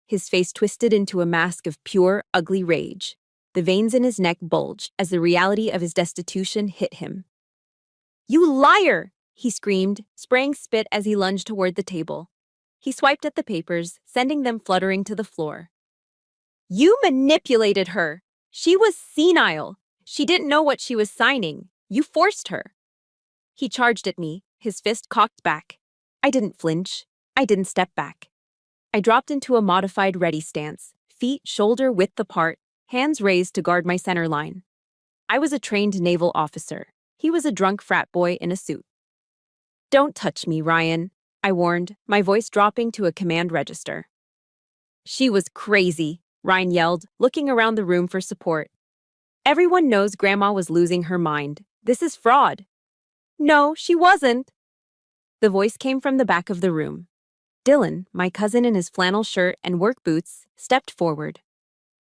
His face twisted into a mask of pure, ugly rage. The veins in his neck bulged as the reality of his destitution hit him. "You liar!" he screamed, spraying spit as he lunged toward the table. He swiped at the papers, sending them fluttering to the floor. You manipulated her. She was senile. She didn't know what she was signing. You forced her. He charged at me, his fist cocked back. I didn't flinch. I didn't step back. I dropped into a modified ready stance, feet shoulder-width apart, hands raised to guard my center line. I was a trained naval officer. He was a drunk frat boy in a suit. Don't touch me, Ryan, I warned, my voice dropping to a command register. She was crazy, Ryan yelled, looking around the room for support. Everyone knows Grandma was losing her mind. This is fraud. No, she wasn't. The voice came from the back of the room. Dylan, my cousin in his flannel shirt and work boots, stepped forward.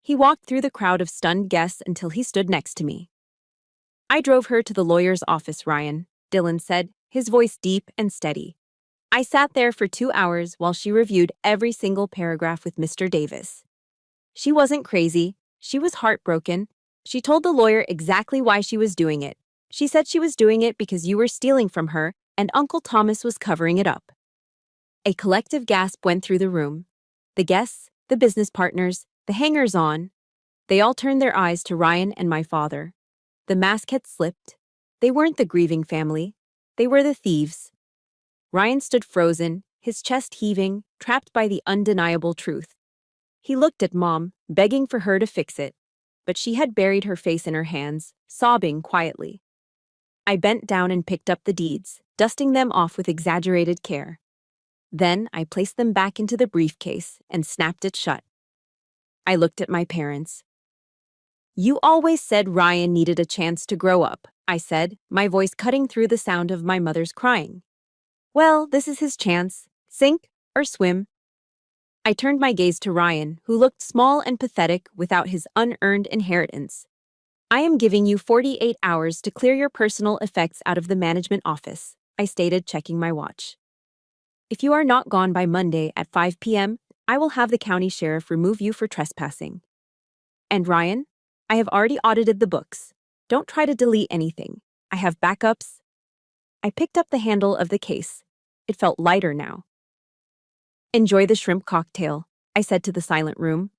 He walked through the crowd of stunned guests until he stood next to me. I drove her to the lawyer's office, Ryan, Dylan said, his voice deep and steady. I sat there for 2 hours while she reviewed every single paragraph with Mr. Davis. She wasn't crazy. She was heartbroken. She told the lawyer exactly why she was doing it. She said she was doing it because you were stealing from her and Uncle Thomas was covering it up. A collective gasp went through the room. The guests, the business partners, the hangers-on, they all turned their eyes to Ryan and my father. The mask had slipped. They weren't the grieving family. They were the thieves. Ryan stood frozen, his chest heaving, trapped by the undeniable truth. He looked at Mom, begging for her to fix it, but she had buried her face in her hands, sobbing quietly. I bent down and picked up the deeds, dusting them off with exaggerated care. Then I placed them back into the briefcase and snapped it shut. I looked at my parents. You always said Ryan needed a chance to grow up, I said, my voice cutting through the sound of my mother's crying. Well, this is his chance. Sink or swim. I turned my gaze to Ryan, who looked small and pathetic without his unearned inheritance. I am giving you 48 hours to clear your personal effects out of the management office, I stated, checking my watch. If you are not gone by Monday at 5 p.m., I will have the county sheriff remove you for trespassing. And Ryan, I have already audited the books. Don't try to delete anything. I have backups. I picked up the handle of the case. It felt lighter now. Enjoy the shrimp cocktail, I said to the silent room.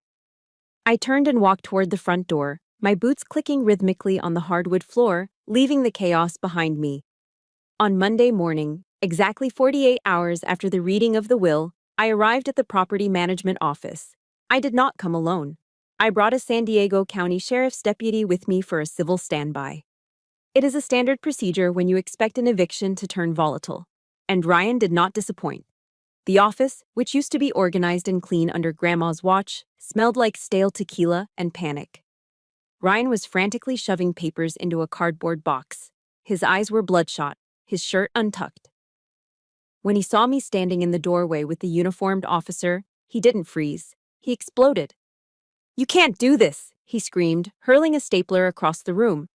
I turned and walked toward the front door, my boots clicking rhythmically on the hardwood floor, leaving the chaos behind me. On Monday morning, exactly 48 hours after the reading of the will, I arrived at the property management office. I did not come alone. I brought a San Diego County Sheriff's deputy with me for a civil standby. It is a standard procedure when you expect an eviction to turn volatile. And Ryan did not disappoint. The office, which used to be organized and clean under Grandma's watch, smelled like stale tequila and panic. Ryan was frantically shoving papers into a cardboard box. His eyes were bloodshot, his shirt untucked. When he saw me standing in the doorway with the uniformed officer, he didn't freeze. He exploded. You can't do this, he screamed, hurling a stapler across the room.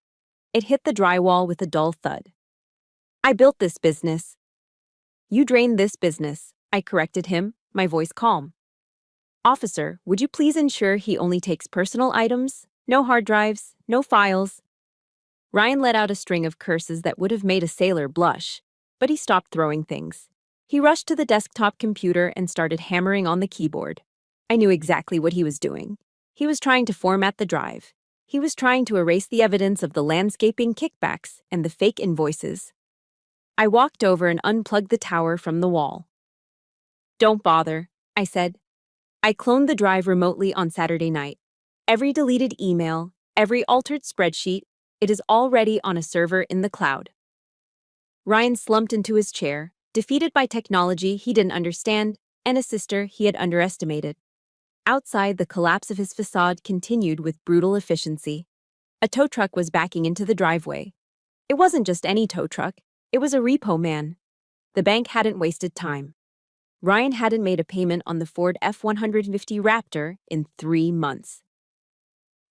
It hit the drywall with a dull thud. I built this business. You drained this business, I corrected him, my voice calm. Officer, would you please ensure he only takes personal items? No hard drives, no files. Ryan let out a string of curses that would have made a sailor blush, but he stopped throwing things. He rushed to the desktop computer and started hammering on the keyboard. I knew exactly what he was doing. He was trying to format the drive. He was trying to erase the evidence of the landscaping kickbacks and the fake invoices. I walked over and unplugged the tower from the wall. Don't bother, I said. I cloned the drive remotely on Saturday night. Every deleted email, every altered spreadsheet, it is already on a server in the cloud. Ryan slumped into his chair, defeated by technology he didn't understand and a sister he had underestimated. Outside, the collapse of his facade continued with brutal efficiency. A tow truck was backing into the driveway. It wasn't just any tow truck, it was a repo man. The bank hadn't wasted time. Ryan hadn't made a payment on the Ford F-150 Raptor in 3 months.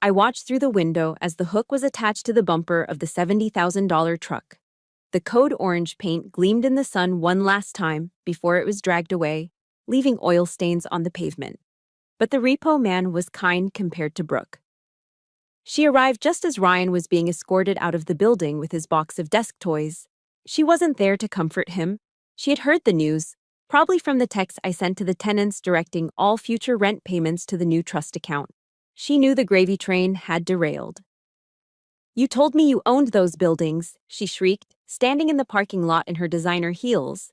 I watched through the window as the hook was attached to the bumper of the $70,000 truck. The code orange paint gleamed in the sun one last time before it was dragged away, leaving oil stains on the pavement. But the repo man was kind compared to Brooke. She arrived just as Ryan was being escorted out of the building with his box of desk toys. She wasn't there to comfort him. She had heard the news, probably from the text I sent to the tenants directing all future rent payments to the new trust account. She knew the gravy train had derailed. "You told me you owned those buildings," she shrieked, standing in the parking lot in her designer heels.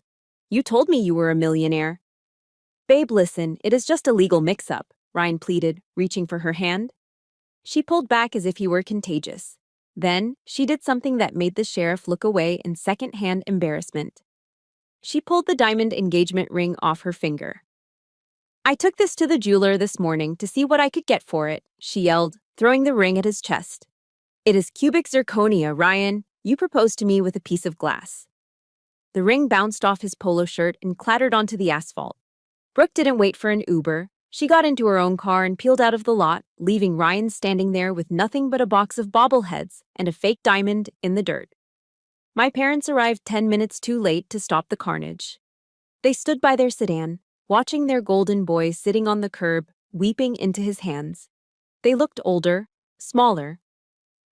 "You told me you were a millionaire." "Babe, listen, it is just a legal mix-up," Ryan pleaded, reaching for her hand. She pulled back as if he were contagious. Then, she did something that made the sheriff look away in second-hand embarrassment. She pulled the diamond engagement ring off her finger. "I took this to the jeweler this morning to see what I could get for it," she yelled, throwing the ring at his chest. "It is cubic zirconia, Ryan. You proposed to me with a piece of glass." The ring bounced off his polo shirt and clattered onto the asphalt. Brooke didn't wait for an Uber. She got into her own car and peeled out of the lot, leaving Ryan standing there with nothing but a box of bobbleheads and a fake diamond in the dirt. My parents arrived 10 minutes too late to stop the carnage. They stood by their sedan, watching their golden boy sitting on the curb, weeping into his hands. They looked older, smaller.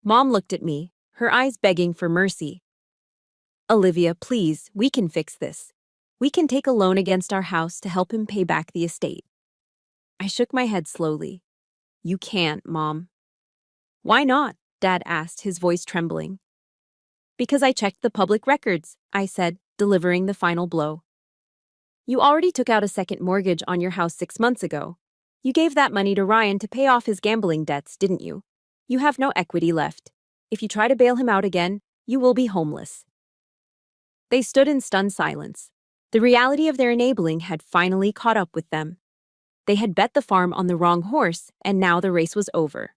Mom looked at me, her eyes begging for mercy. "Olivia, please, we can fix this. We can take a loan against our house to help him pay back the estate." I shook my head slowly. "You can't, Mom." "Why not?" Dad asked, his voice trembling. "Because I checked the public records," I said, delivering the final blow. "You already took out a second mortgage on your house 6 months ago. You gave that money to Ryan to pay off his gambling debts, didn't you? You have no equity left. If you try to bail him out again, you will be homeless." They stood in stunned silence. The reality of their enabling had finally caught up with them. They had bet the farm on the wrong horse, and now the race was over.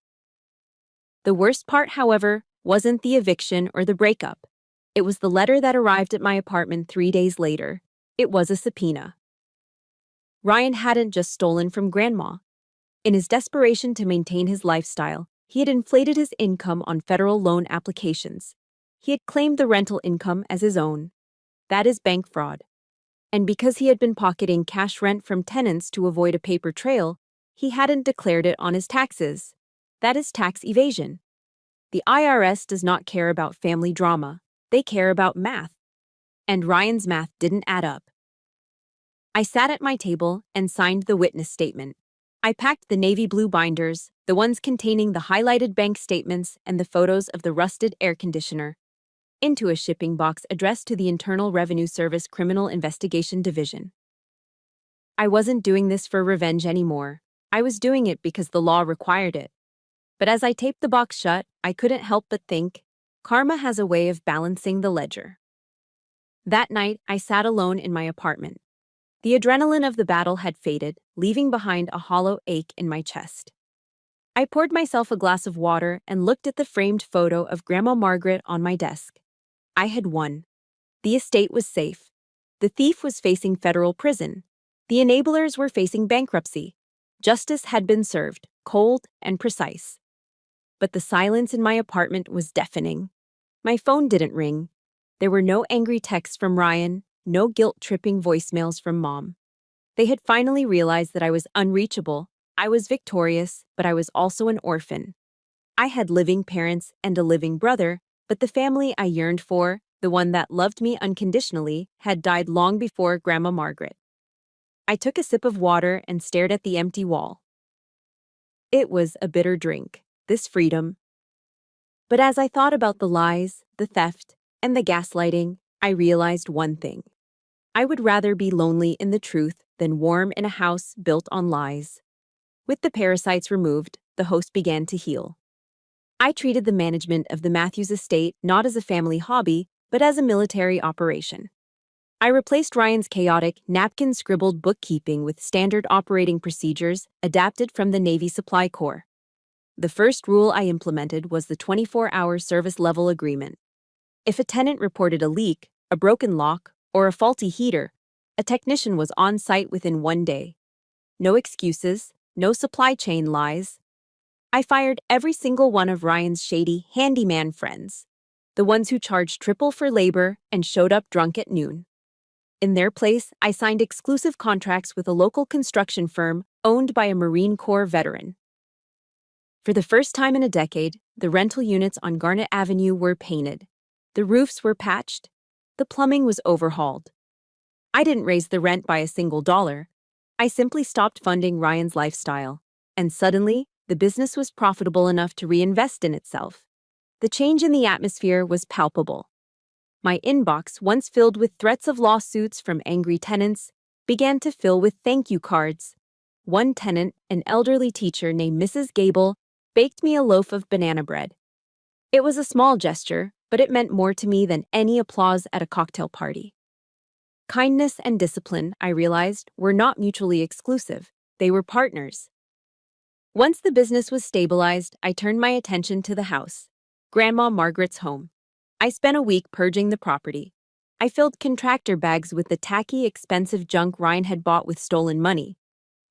The worst part, however, wasn't the eviction or the breakup. It was the letter that arrived at my apartment 3 days later. It was a subpoena. Ryan hadn't just stolen from Grandma. In his desperation to maintain his lifestyle, he had inflated his income on federal loan applications. He had claimed the rental income as his own. That is bank fraud. And because he had been pocketing cash rent from tenants to avoid a paper trail, he hadn't declared it on his taxes. That is tax evasion. The IRS does not care about family drama. They care about math. And Ryan's math didn't add up. I sat at my table and signed the witness statement. I packed the navy blue binders, the ones containing the highlighted bank statements and the photos of the rusted air conditioner, into a shipping box addressed to the Internal Revenue Service Criminal Investigation Division. I wasn't doing this for revenge anymore. I was doing it because the law required it. But as I taped the box shut, I couldn't help but think, karma has a way of balancing the ledger. That night, I sat alone in my apartment. The adrenaline of the battle had faded, leaving behind a hollow ache in my chest. I poured myself a glass of water and looked at the framed photo of Grandma Margaret on my desk. I had won. The estate was safe. The thief was facing federal prison. The enablers were facing bankruptcy. Justice had been served, cold and precise. But the silence in my apartment was deafening. My phone didn't ring. There were no angry texts from Ryan, no guilt-tripping voicemails from Mom. They had finally realized that I was unreachable. I was victorious, but I was also an orphan. I had living parents and a living brother, but the family I yearned for, the one that loved me unconditionally, had died long before Grandma Margaret. I took a sip of water and stared at the empty wall. It was a bitter drink, this freedom. But as I thought about the lies, the theft, and the gaslighting, I realized one thing. I would rather be lonely in the truth than warm in a house built on lies. With the parasites removed, the host began to heal. I treated the management of the Matthews estate not as a family hobby, but as a military operation. I replaced Ryan's chaotic, napkin-scribbled bookkeeping with standard operating procedures adapted from the Navy Supply Corps. The first rule I implemented was the 24-hour service level agreement. If a tenant reported a leak, a broken lock, or a faulty heater, a technician was on site within 1 day. No excuses, no supply chain lies. I fired every single one of Ryan's shady handyman friends, the ones who charged triple for labor and showed up drunk at noon. In their place, I signed exclusive contracts with a local construction firm owned by a Marine Corps veteran. For the first time in a decade, the rental units on Garnet Avenue were painted. The roofs were patched. The plumbing was overhauled. I didn't raise the rent by a single dollar. I simply stopped funding Ryan's lifestyle. And suddenly, the business was profitable enough to reinvest in itself. The change in the atmosphere was palpable. My inbox, once filled with threats of lawsuits from angry tenants, began to fill with thank you cards. One tenant, an elderly teacher named Mrs. Gable, baked me a loaf of banana bread. It was a small gesture, but it meant more to me than any applause at a cocktail party. Kindness and discipline, I realized, were not mutually exclusive. They were partners. Once the business was stabilized, I turned my attention to the house, Grandma Margaret's home. I spent a week purging the property. I filled contractor bags with the tacky, expensive junk Ryan had bought with stolen money.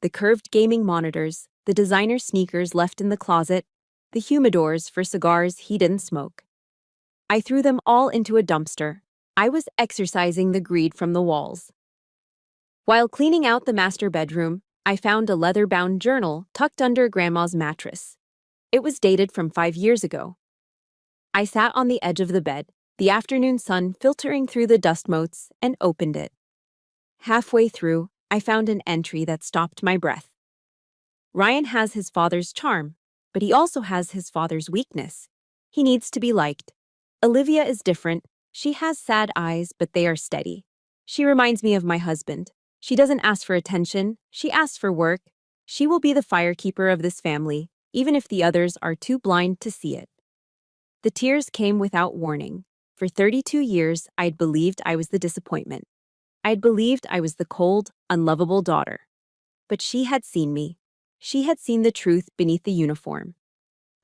The curved gaming monitors, the designer sneakers left in the closet, the humidors for cigars he didn't smoke. I threw them all into a dumpster. I was exorcising the greed from the walls. While cleaning out the master bedroom, I found a leather-bound journal tucked under Grandma's mattress. It was dated from 5 years ago. I sat on the edge of the bed, the afternoon sun filtering through the dust motes, and opened it. Halfway through, I found an entry that stopped my breath. Ryan has his father's charm, but he also has his father's weakness. He needs to be liked. Olivia is different. She has sad eyes, but they are steady. She reminds me of my husband. She doesn't ask for attention. She asks for work. She will be the firekeeper of this family, even if the others are too blind to see it. The tears came without warning. For 32 years, I'd believed I was the disappointment. I'd believed I was the cold, unlovable daughter. But she had seen me. She had seen the truth beneath the uniform.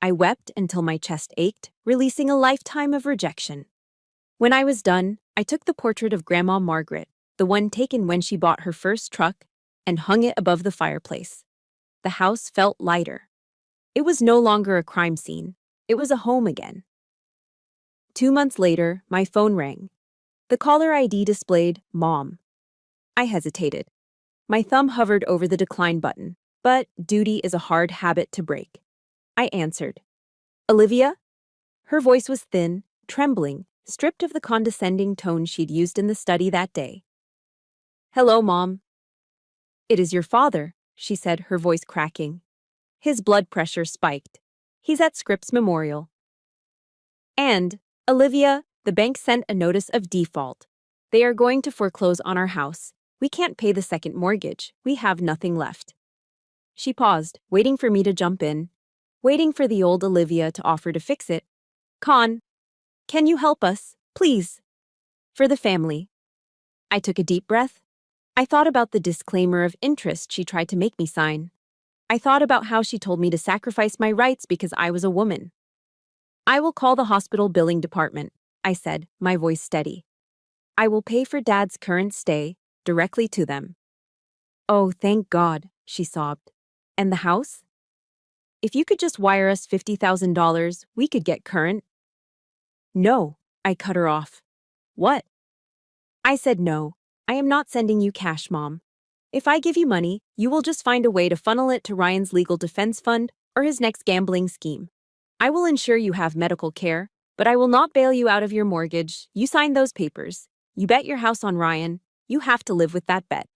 I wept until my chest ached, releasing a lifetime of rejection. When I was done, I took the portrait of Grandma Margaret, the one taken when she bought her first truck, and hung it above the fireplace. The house felt lighter. It was no longer a crime scene. It was a home again. 2 months later, my phone rang. The caller ID displayed Mom. I hesitated. My thumb hovered over the decline button, but duty is a hard habit to break. I answered. Olivia? Her voice was thin, trembling, stripped of the condescending tone she'd used in the study that day. Hello, Mom. It is your father, she said, her voice cracking. His blood pressure spiked. He's at Scripps Memorial. And, Olivia, the bank sent a notice of default. They are going to foreclose on our house. We can't pay the second mortgage. We have nothing left. She paused, waiting for me to jump in, waiting for the old Olivia to offer to fix it. Con, can you help us, please? For the family. I took a deep breath. I thought about the disclaimer of interest she tried to make me sign. I thought about how she told me to sacrifice my rights because I was a woman. I will call the hospital billing department, I said, my voice steady. I will pay for Dad's current stay directly to them. Oh, thank God, she sobbed. And the house? If you could just wire us $50,000, we could get current. No, I cut her off. What? I said no. I am not sending you cash, Mom. If I give you money, you will just find a way to funnel it to Ryan's legal defense fund or his next gambling scheme. I will ensure you have medical care, but I will not bail you out of your mortgage. You signed those papers. You bet your house on Ryan. You have to live with that bet.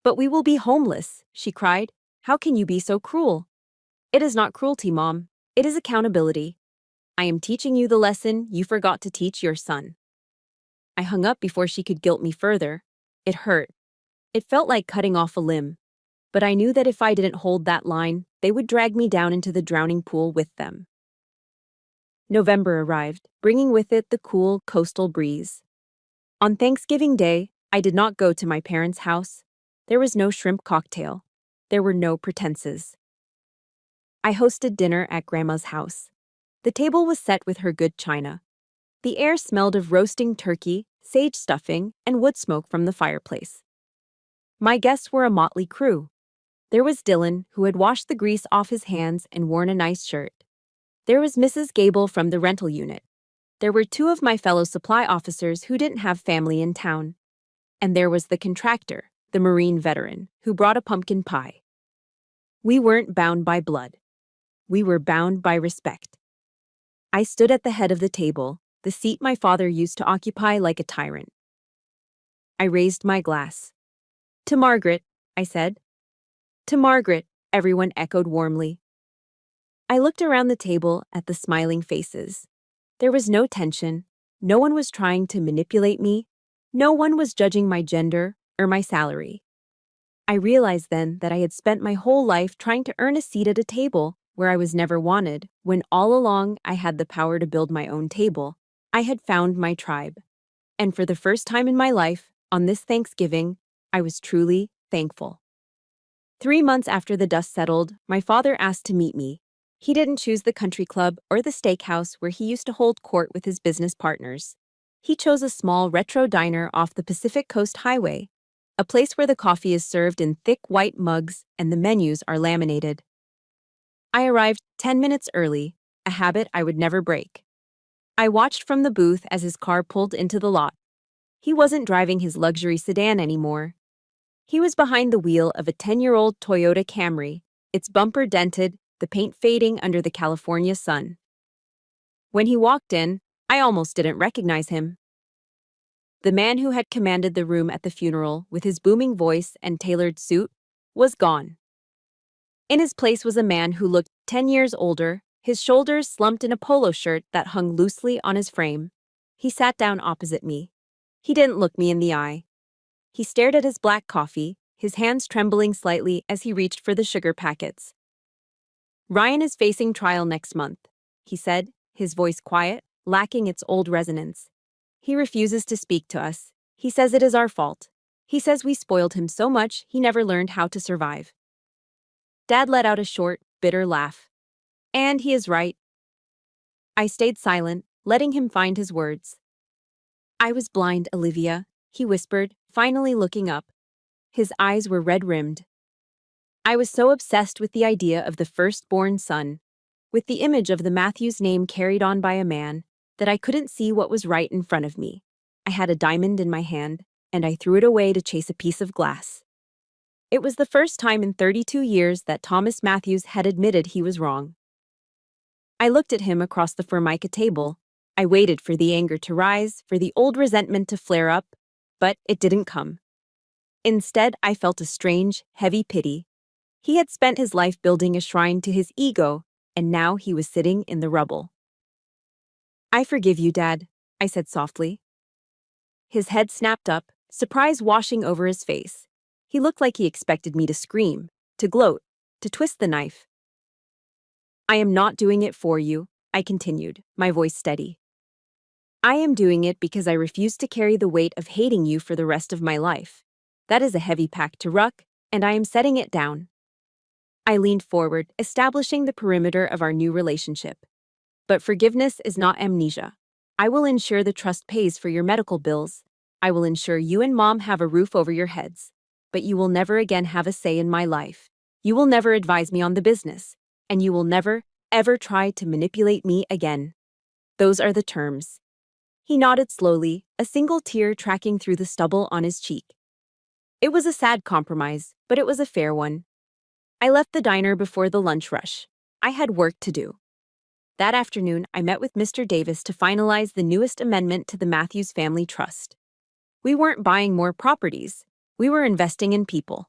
But we will be homeless, she cried. How can you be so cruel? It is not cruelty, Mom. It is accountability. I am teaching you the lesson you forgot to teach your son. I hung up before she could guilt me further. It hurt. It felt like cutting off a limb. But I knew that if I didn't hold that line, they would drag me down into the drowning pool with them. November arrived, bringing with it the cool coastal breeze. On Thanksgiving Day, I did not go to my parents' house. There was no shrimp cocktail. There were no pretenses. I hosted dinner at Grandma's house. The table was set with her good china. The air smelled of roasting turkey, sage stuffing, and wood smoke from the fireplace. My guests were a motley crew. There was Dylan, who had washed the grease off his hands and worn a nice shirt. There was Mrs. Gable from the rental unit. There were 2 of my fellow supply officers who didn't have family in town. And there was the contractor, the Marine veteran, who brought a pumpkin pie. We weren't bound by blood. We were bound by respect. I stood at the head of the table, the seat my father used to occupy like a tyrant. I raised my glass. To Margaret, I said. To Margaret, everyone echoed warmly. I looked around the table at the smiling faces. There was no tension. No one was trying to manipulate me. No one was judging my gender or my salary. I realized then that I had spent my whole life trying to earn a seat at a table where I was never wanted, when all along I had the power to build my own table. I had found my tribe. And for the first time in my life, on this Thanksgiving, I was truly thankful. 3 months after the dust settled, my father asked to meet me. He didn't choose the country club or the steakhouse where he used to hold court with his business partners. He chose a small retro diner off the Pacific Coast Highway, a place where the coffee is served in thick white mugs and the menus are laminated. I arrived 10 minutes early, a habit I would never break. I watched from the booth as his car pulled into the lot. He wasn't driving his luxury sedan anymore. He was behind the wheel of a 10-year-old Toyota Camry, its bumper dented, the paint fading under the California sun. When he walked in, I almost didn't recognize him. The man who had commanded the room at the funeral with his booming voice and tailored suit was gone. In his place was a man who looked 10 years older, his shoulders slumped in a polo shirt that hung loosely on his frame. He sat down opposite me. He didn't look me in the eye. He stared at his black coffee, his hands trembling slightly as he reached for the sugar packets. Ryan is facing trial next month, he said, his voice quiet, lacking its old resonance. He refuses to speak to us. He says it is our fault. He says we spoiled him so much he never learned how to survive. Dad let out a short, bitter laugh. And he is right. I stayed silent, letting him find his words. I was blind, Olivia, he whispered, finally looking up. His eyes were red-rimmed. I was so obsessed with the idea of the firstborn son, with the image of the Matthews name carried on by a man, that I couldn't see what was right in front of me. I had a diamond in my hand, and I threw it away to chase a piece of glass. It was the first time in 32 years that Thomas Matthews had admitted he was wrong. I looked at him across the Formica table. I waited for the anger to rise, for the old resentment to flare up, but it didn't come. Instead, I felt a strange, heavy pity. He had spent his life building a shrine to his ego, and now he was sitting in the rubble. I forgive you, Dad, I said softly. His head snapped up, surprise washing over his face. He looked like he expected me to scream, to gloat, to twist the knife. I am not doing it for you, I continued, my voice steady. I am doing it because I refuse to carry the weight of hating you for the rest of my life. That is a heavy pack to ruck, and I am setting it down. I leaned forward, establishing the perimeter of our new relationship. But forgiveness is not amnesia. I will ensure the trust pays for your medical bills. I will ensure you and Mom have a roof over your heads. But you will never again have a say in my life. You will never advise me on the business. And you will never, ever try to manipulate me again. Those are the terms. He nodded slowly, a single tear tracking through the stubble on his cheek. It was a sad compromise, but it was a fair one. I left the diner before the lunch rush. I had work to do. That afternoon, I met with Mr. Davis to finalize the newest amendment to the Matthews Family Trust. We weren't buying more properties. We were investing in people.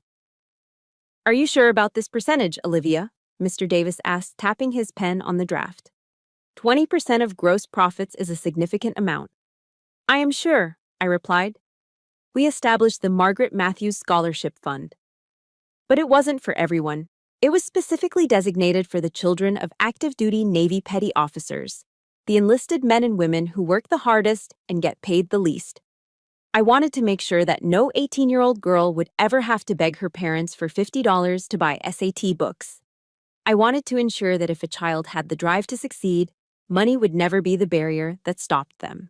Are you sure about this percentage, Olivia? Mr. Davis asked, tapping his pen on the draft. 20% of gross profits is a significant amount. I am sure, I replied. We established the Margaret Matthews Scholarship Fund. But it wasn't for everyone. It was specifically designated for the children of active-duty Navy petty officers, the enlisted men and women who work the hardest and get paid the least. I wanted to make sure that no 18-year-old girl would ever have to beg her parents for $50 to buy SAT books. I wanted to ensure that if a child had the drive to succeed, money would never be the barrier that stopped them.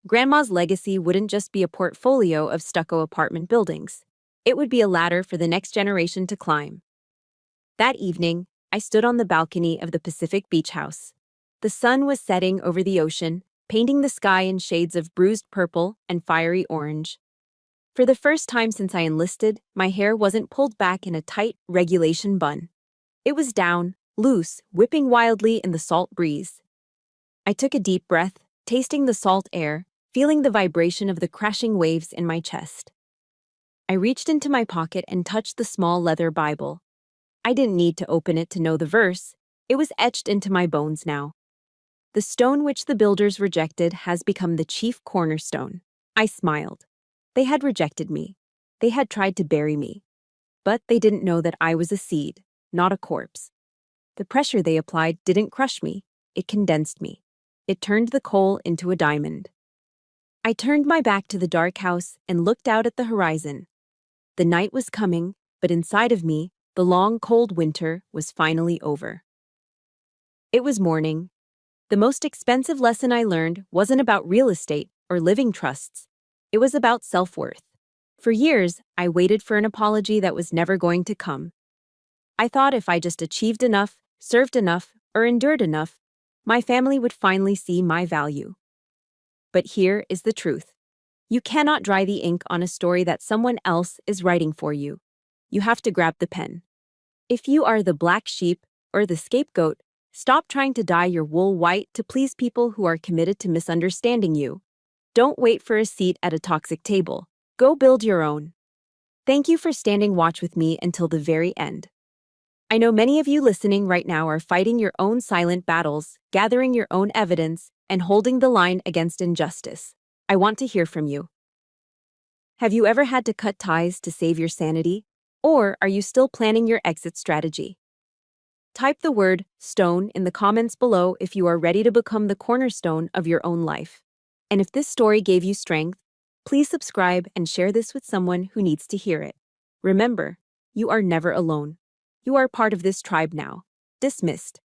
Grandma's legacy wouldn't just be a portfolio of stucco apartment buildings. It would be a ladder for the next generation to climb. That evening, I stood on the balcony of the Pacific Beach House. The sun was setting over the ocean, painting the sky in shades of bruised purple and fiery orange. For the first time since I enlisted, my hair wasn't pulled back in a tight regulation bun. It was down, loose, whipping wildly in the salt breeze. I took a deep breath, tasting the salt air, feeling the vibration of the crashing waves in my chest. I reached into my pocket and touched the small leather Bible. I didn't need to open it to know the verse. It was etched into my bones now. The stone which the builders rejected has become the chief cornerstone. I smiled. They had rejected me. They had tried to bury me. But they didn't know that I was a seed, not a corpse. The pressure they applied didn't crush me. It condensed me. It turned the coal into a diamond. I turned my back to the dark house and looked out at the horizon. The night was coming, but inside of me, the long, cold winter was finally over. It was morning. The most expensive lesson I learned wasn't about real estate or living trusts. It was about self-worth. For years, I waited for an apology that was never going to come. I thought if I just achieved enough, served enough, or endured enough, my family would finally see my value. But here is the truth. You cannot dry the ink on a story that someone else is writing for you. You have to grab the pen. If you are the black sheep or the scapegoat, stop trying to dye your wool white to please people who are committed to misunderstanding you. Don't wait for a seat at a toxic table. Go build your own. Thank you for standing watch with me until the very end. I know many of you listening right now are fighting your own silent battles, gathering your own evidence, and holding the line against injustice. I want to hear from you. Have you ever had to cut ties to save your sanity? Or are you still planning your exit strategy? Type the word stone in the comments below if you are ready to become the cornerstone of your own life. And if this story gave you strength, please subscribe and share this with someone who needs to hear it. Remember, you are never alone. You are part of this tribe now. Dismissed.